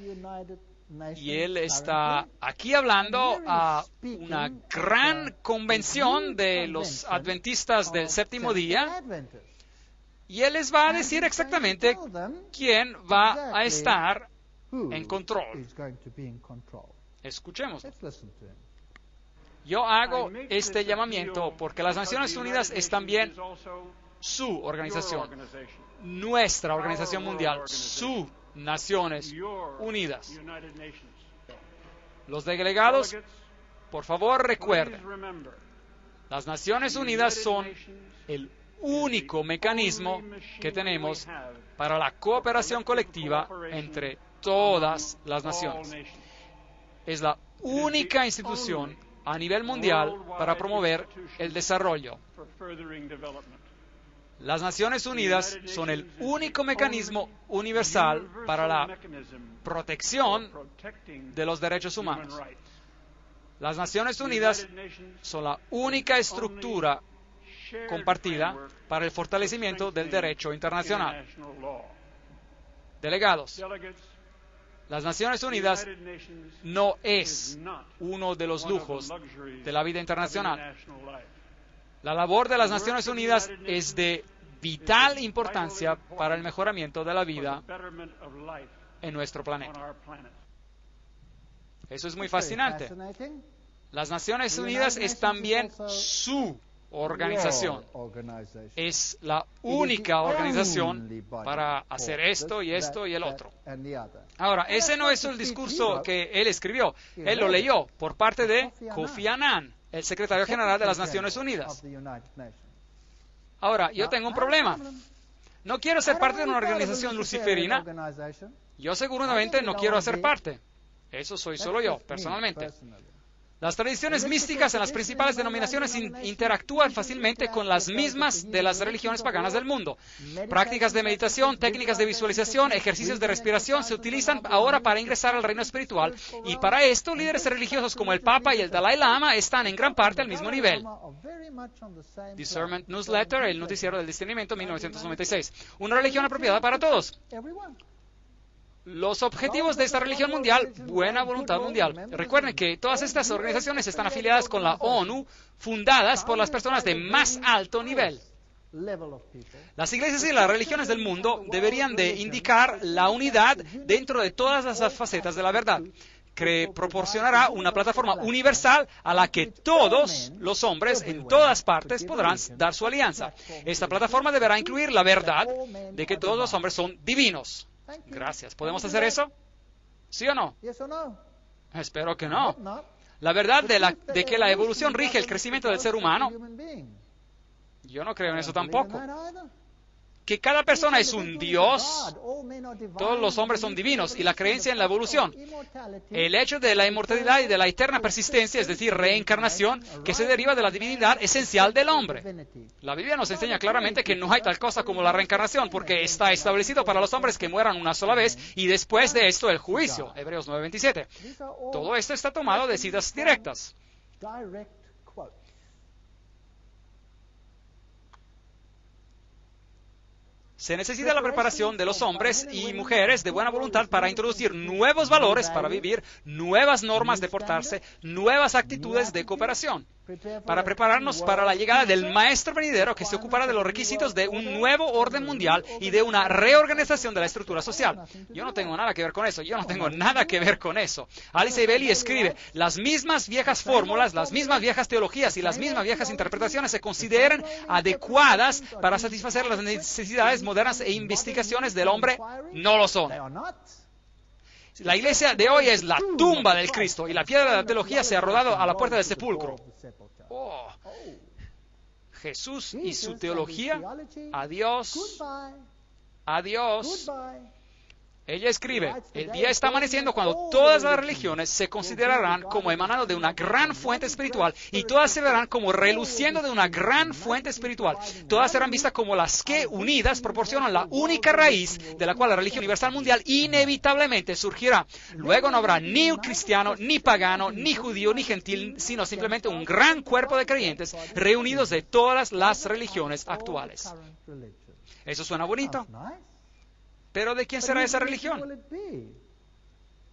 y él está aquí hablando a una gran convención de los adventistas del séptimo día, y él les va a decir exactamente quién va a estar en control. Escuchemos. Yo hago este llamamiento porque las Naciones Unidas es también su organización, nuestra organización mundial, sus Naciones Unidas. Los delegados, por favor recuerden, las Naciones Unidas son el único mecanismo que tenemos para la cooperación colectiva entre todas las naciones. Es la única institución a nivel mundial para promover el desarrollo. Las Naciones Unidas son el único mecanismo universal para la protección de los derechos humanos. Las Naciones Unidas son la única estructura compartida para el fortalecimiento del derecho internacional. Delegados, las Naciones Unidas no es uno de los lujos de la vida internacional. La labor de las Naciones Unidas es de vital importancia para el mejoramiento de la vida en nuestro planeta. Eso es muy fascinante. Las Naciones Unidas es también su organización. Es la única organización para hacer esto y esto y el otro. Ahora, ese no es el discurso que él escribió. Él lo leyó por parte de Kofi Annan, el secretario general de las Naciones Unidas. Ahora, yo tengo un problema. No quiero ser parte de una organización luciferina. Yo seguramente no quiero ser parte. Eso soy solo yo, personalmente. Las tradiciones místicas en las principales denominaciones interactúan fácilmente con las mismas de las religiones paganas del mundo. Prácticas de meditación, técnicas de visualización, ejercicios de respiración se utilizan ahora para ingresar al reino espiritual, y para esto líderes religiosos como el Papa y el Dalai Lama están en gran parte al mismo nivel. Discernment Newsletter, el noticiero del discernimiento, 1996. Una religión apropiada para todos. Los objetivos de esta religión mundial, buena voluntad mundial. Recuerden que todas estas organizaciones están afiliadas con la ONU, fundadas por las personas de más alto nivel. Las iglesias y las religiones del mundo deberían de indicar la unidad dentro de todas las facetas de la verdad, que proporcionará una plataforma universal a la que todos los hombres en todas partes podrán dar su alianza. Esta plataforma deberá incluir la verdad de que todos los hombres son divinos. Gracias. ¿Podemos hacer eso? ¿Sí o no? Espero que no. La verdad de que la evolución rige el crecimiento del ser humano, yo no creo en eso tampoco. Que cada persona es un Dios, todos los hombres son divinos, y la creencia en la evolución. El hecho de la inmortalidad y de la eterna persistencia, es decir, reencarnación, que se deriva de la divinidad esencial del hombre. La Biblia nos enseña claramente que no hay tal cosa como la reencarnación, porque está establecido para los hombres que mueran una sola vez y después de esto el juicio. Hebreos 9:27. Todo esto está tomado de citas directas. Se necesita la preparación de los hombres y mujeres de buena voluntad para introducir nuevos valores para vivir, nuevas normas de portarse, nuevas actitudes de cooperación, para prepararnos para la llegada del Maestro venidero que se ocupará de los requisitos de un nuevo orden mundial y de una reorganización de la estructura social. Yo no tengo nada que ver con eso, yo no tengo nada que ver con eso. Alice Bailey escribe, las mismas viejas fórmulas, las mismas viejas teologías y las mismas viejas interpretaciones se consideran adecuadas para satisfacer las necesidades modernas e investigaciones del hombre, no lo son. La iglesia de hoy es la tumba del Cristo y la piedra de la teología se ha rodado a la puerta del sepulcro. Oh, Jesús y su teología, adiós, adiós. Ella escribe, el día está amaneciendo cuando todas las religiones se considerarán como emanando de una gran fuente espiritual y todas se verán como reluciendo de una gran fuente espiritual. Todas serán vistas como las que, unidas, proporcionan la única raíz de la cual la religión universal mundial inevitablemente surgirá. Luego no habrá ni un cristiano, ni pagano, ni judío, ni gentil, sino simplemente un gran cuerpo de creyentes reunidos de todas las religiones actuales. ¿Eso suena bonito? ¿Pero de quién será esa religión?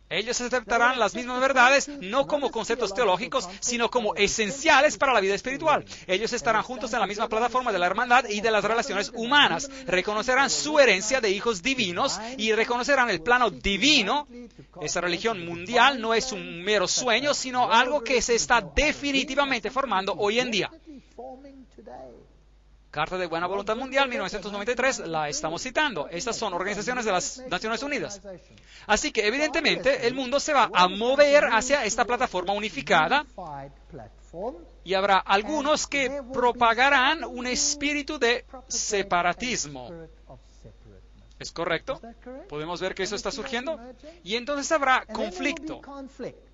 Ellos aceptarán las mismas verdades, no como conceptos teológicos, sino como esenciales para la vida espiritual. Ellos estarán juntos en la misma plataforma de la hermandad y de las relaciones humanas. Reconocerán su herencia de hijos divinos y reconocerán el plano divino. Esa religión mundial no es un mero sueño, sino algo que se está definitivamente formando hoy en día. Carta de Buena Voluntad Mundial, 1993, la estamos citando. Estas son organizaciones de las Naciones Unidas. Así que, evidentemente, el mundo se va a mover hacia esta plataforma unificada y habrá algunos que propagarán un espíritu de separatismo. ¿Es correcto? ¿Podemos ver que eso está surgiendo? Y entonces habrá conflicto.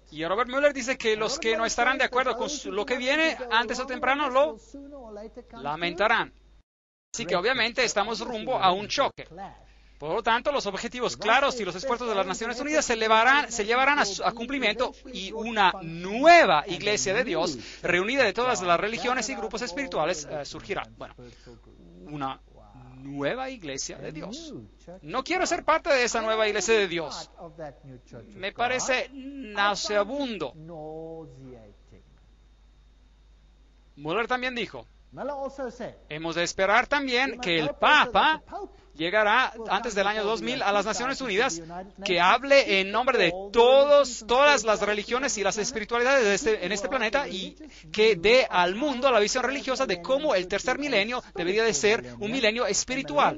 Y Robert Mueller dice que los que no estarán de acuerdo con lo que viene, antes o temprano lo lamentarán. Así que obviamente estamos rumbo a un choque. Por lo tanto, los objetivos claros y los esfuerzos de las Naciones Unidas se llevarán a cumplimiento y una nueva iglesia de Dios, reunida de todas las religiones y grupos espirituales, surgirá. Bueno, una nueva iglesia de Dios. No quiero ser parte de esa nueva iglesia de Dios. Me parece nauseabundo. Mueller también dijo, hemos de esperar también que el Papa llegará antes del año 2000 a las Naciones Unidas, que hable en nombre de todas las religiones y las espiritualidades en este planeta y que dé al mundo la visión religiosa de cómo el tercer milenio debería de ser un milenio espiritual.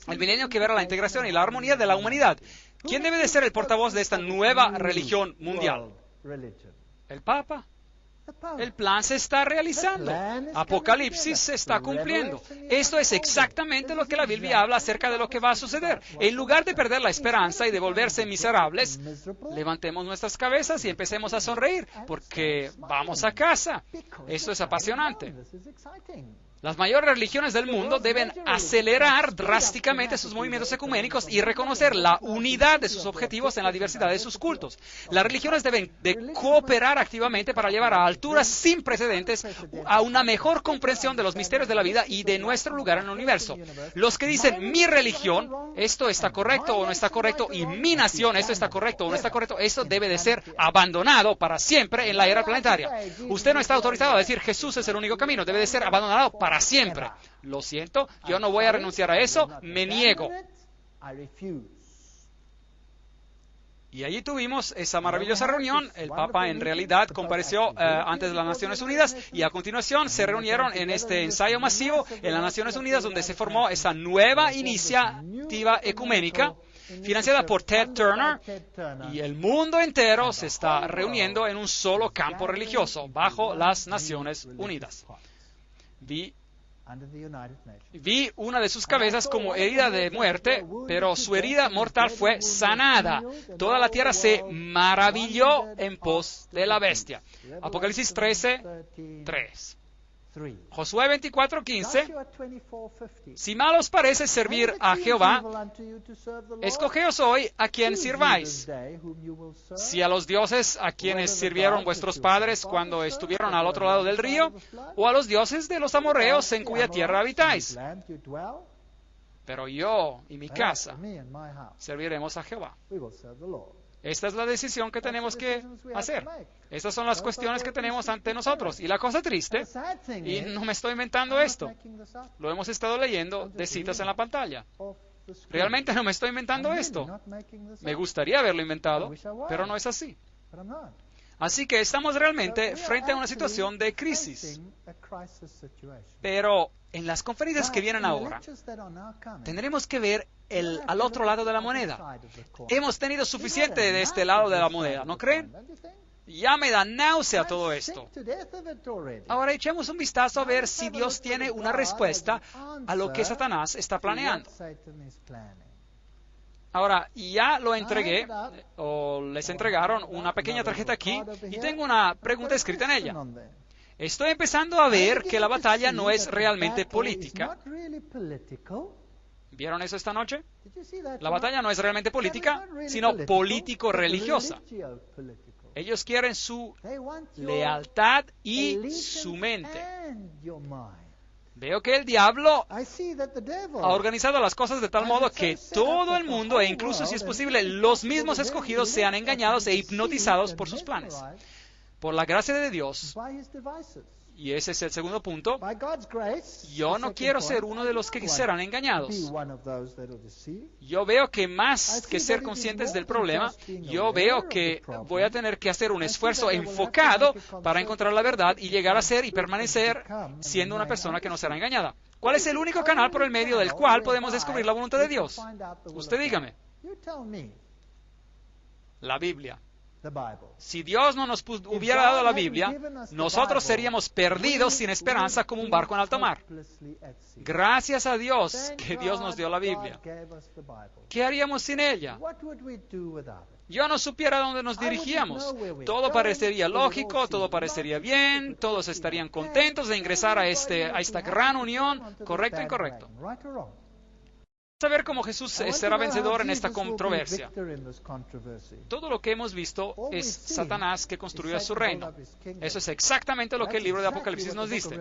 El milenio que verá la integración y la armonía de la humanidad. ¿Quién debe de ser el portavoz de esta nueva religión mundial? ¿El Papa? El plan se está realizando. Apocalipsis se está cumpliendo. Esto es exactamente lo que la Biblia habla acerca de lo que va a suceder. En lugar de perder la esperanza y de volverse miserables, levantemos nuestras cabezas y empecemos a sonreír, porque vamos a casa. Esto es apasionante. Las mayores religiones del mundo deben acelerar drásticamente sus movimientos ecuménicos y reconocer la unidad de sus objetivos en la diversidad de sus cultos. Las religiones deben de cooperar activamente para llevar a alturas sin precedentes a una mejor comprensión de los misterios de la vida y de nuestro lugar en el universo. Los que dicen mi religión, esto está correcto o no está correcto, y mi nación, esto está correcto o no está correcto, esto debe de ser abandonado para siempre en la era planetaria. Usted no está autorizado a decir Jesús es el único camino, debe de ser abandonado para siempre. Lo siento, yo no voy a renunciar a eso, me niego. Y allí tuvimos esa maravillosa reunión. El Papa en realidad compareció antes de las Naciones Unidas y a continuación se reunieron en este ensayo masivo en las Naciones Unidas donde se formó esa nueva iniciativa ecuménica financiada por Ted Turner, y el mundo entero se está reuniendo en un solo campo religioso bajo las Naciones Unidas. Vi una de sus cabezas como herida de muerte, pero su herida mortal fue sanada. Toda la tierra se maravilló en pos de la bestia. Apocalipsis 13:3. Josué 24:15. Si mal os parece servir a Jehová, escogeos hoy a quien sirváis. Si a los dioses a quienes sirvieron vuestros padres cuando estuvieron al otro lado del río, o a los dioses de los amorreos en cuya tierra habitáis. pero yo y mi casa serviremos a Jehová. Esta es la decisión que tenemos que hacer. Estas son las cuestiones que tenemos ante nosotros. Y la cosa triste, y no me estoy inventando esto, lo hemos estado leyendo de citas en la pantalla. Realmente no me estoy inventando esto. Me gustaría haberlo inventado, pero no es así. Así que estamos realmente frente a una situación de crisis. Pero en las conferencias que vienen ahora, tendremos que ver al otro lado de la moneda. Hemos tenido suficiente de este lado de la moneda, ¿no creen? Ya me da náusea todo esto. Ahora echemos un vistazo a ver si Dios tiene una respuesta a lo que Satanás está planeando. Ahora, ya lo entregué, o les entregaron una pequeña tarjeta aquí, y tengo una pregunta escrita en ella. Estoy empezando a ver que la batalla no es realmente política. ¿Vieron eso esta noche? La batalla no es realmente política, sino político-religiosa. Ellos quieren su lealtad y su mente. Veo que el diablo ha organizado las cosas de tal modo que todo el mundo, e incluso si es posible, los mismos escogidos, sean engañados e hipnotizados por sus planes. Por la gracia de Dios, y ese es el segundo punto, yo no quiero ser uno de los que serán engañados. Yo veo que más que ser conscientes del problema, yo veo que voy a tener que hacer un esfuerzo enfocado para encontrar la verdad y llegar a ser y permanecer siendo una persona que no será engañada. ¿Cuál es el único canal por el medio del cual podemos descubrir la voluntad de Dios? Usted dígame. La Biblia. Si Dios no nos hubiera dado la Biblia, nosotros seríamos perdidos sin esperanza como un barco en alta mar. Gracias a Dios que Dios nos dio la Biblia. ¿Qué haríamos sin ella? Yo no supiera dónde nos dirigíamos. Todo parecería lógico, todo parecería bien, todos estarían contentos de ingresar a esta gran unión, correcto e incorrecto. Vamos a ver cómo Jesús será vencedor en esta controversia. Todo lo que hemos visto es Satanás que construyó su reino. Eso es exactamente lo que el libro de Apocalipsis nos dice.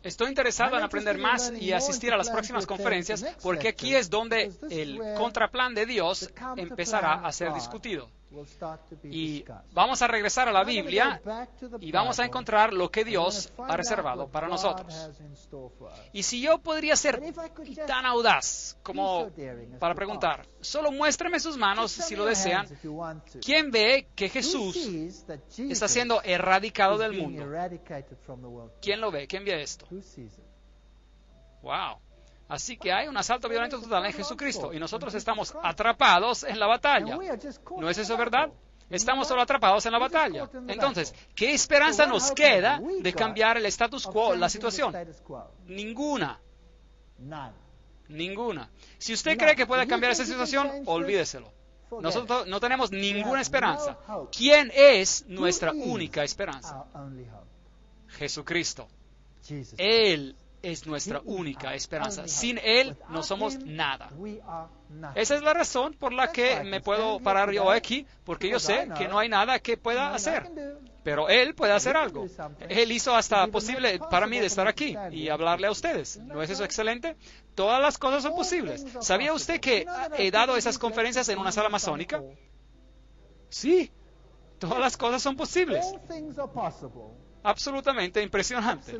Estoy interesado en aprender más y asistir a las próximas conferencias, porque aquí es donde el contraplan de Dios empezará a ser discutido. Y vamos a regresar a la Biblia y vamos a encontrar lo que Dios ha reservado para nosotros. Y si yo podría ser tan audaz como para preguntar, solo muéstrame sus manos si lo desean, ¿quién ve que Jesús está siendo erradicado del mundo? ¿Quién lo ve? ¿Quién ve esto? Wow. Así que hay un asalto violento total en Jesucristo y nosotros estamos atrapados en la batalla. ¿No es eso verdad? Estamos solo atrapados en la batalla. Entonces, ¿qué esperanza nos queda de cambiar el status quo, la situación? Ninguna. Ninguna. Si usted cree que puede cambiar esa situación, olvídeselo. Nosotros no tenemos ninguna esperanza. ¿Quién es nuestra única esperanza? Jesucristo. Él es nuestra única esperanza. Sin Él no somos nada. Esa es la razón por la que me puedo parar yo aquí, porque yo sé que no hay nada que pueda hacer. Pero Él puede hacer algo. Él hizo hasta posible para mí de estar aquí y hablarle a ustedes. ¿No es eso excelente? Todas las cosas son posibles. ¿Sabía usted que he dado esas conferencias en una sala masónica? Sí. Todas las cosas son posibles. Absolutamente impresionante.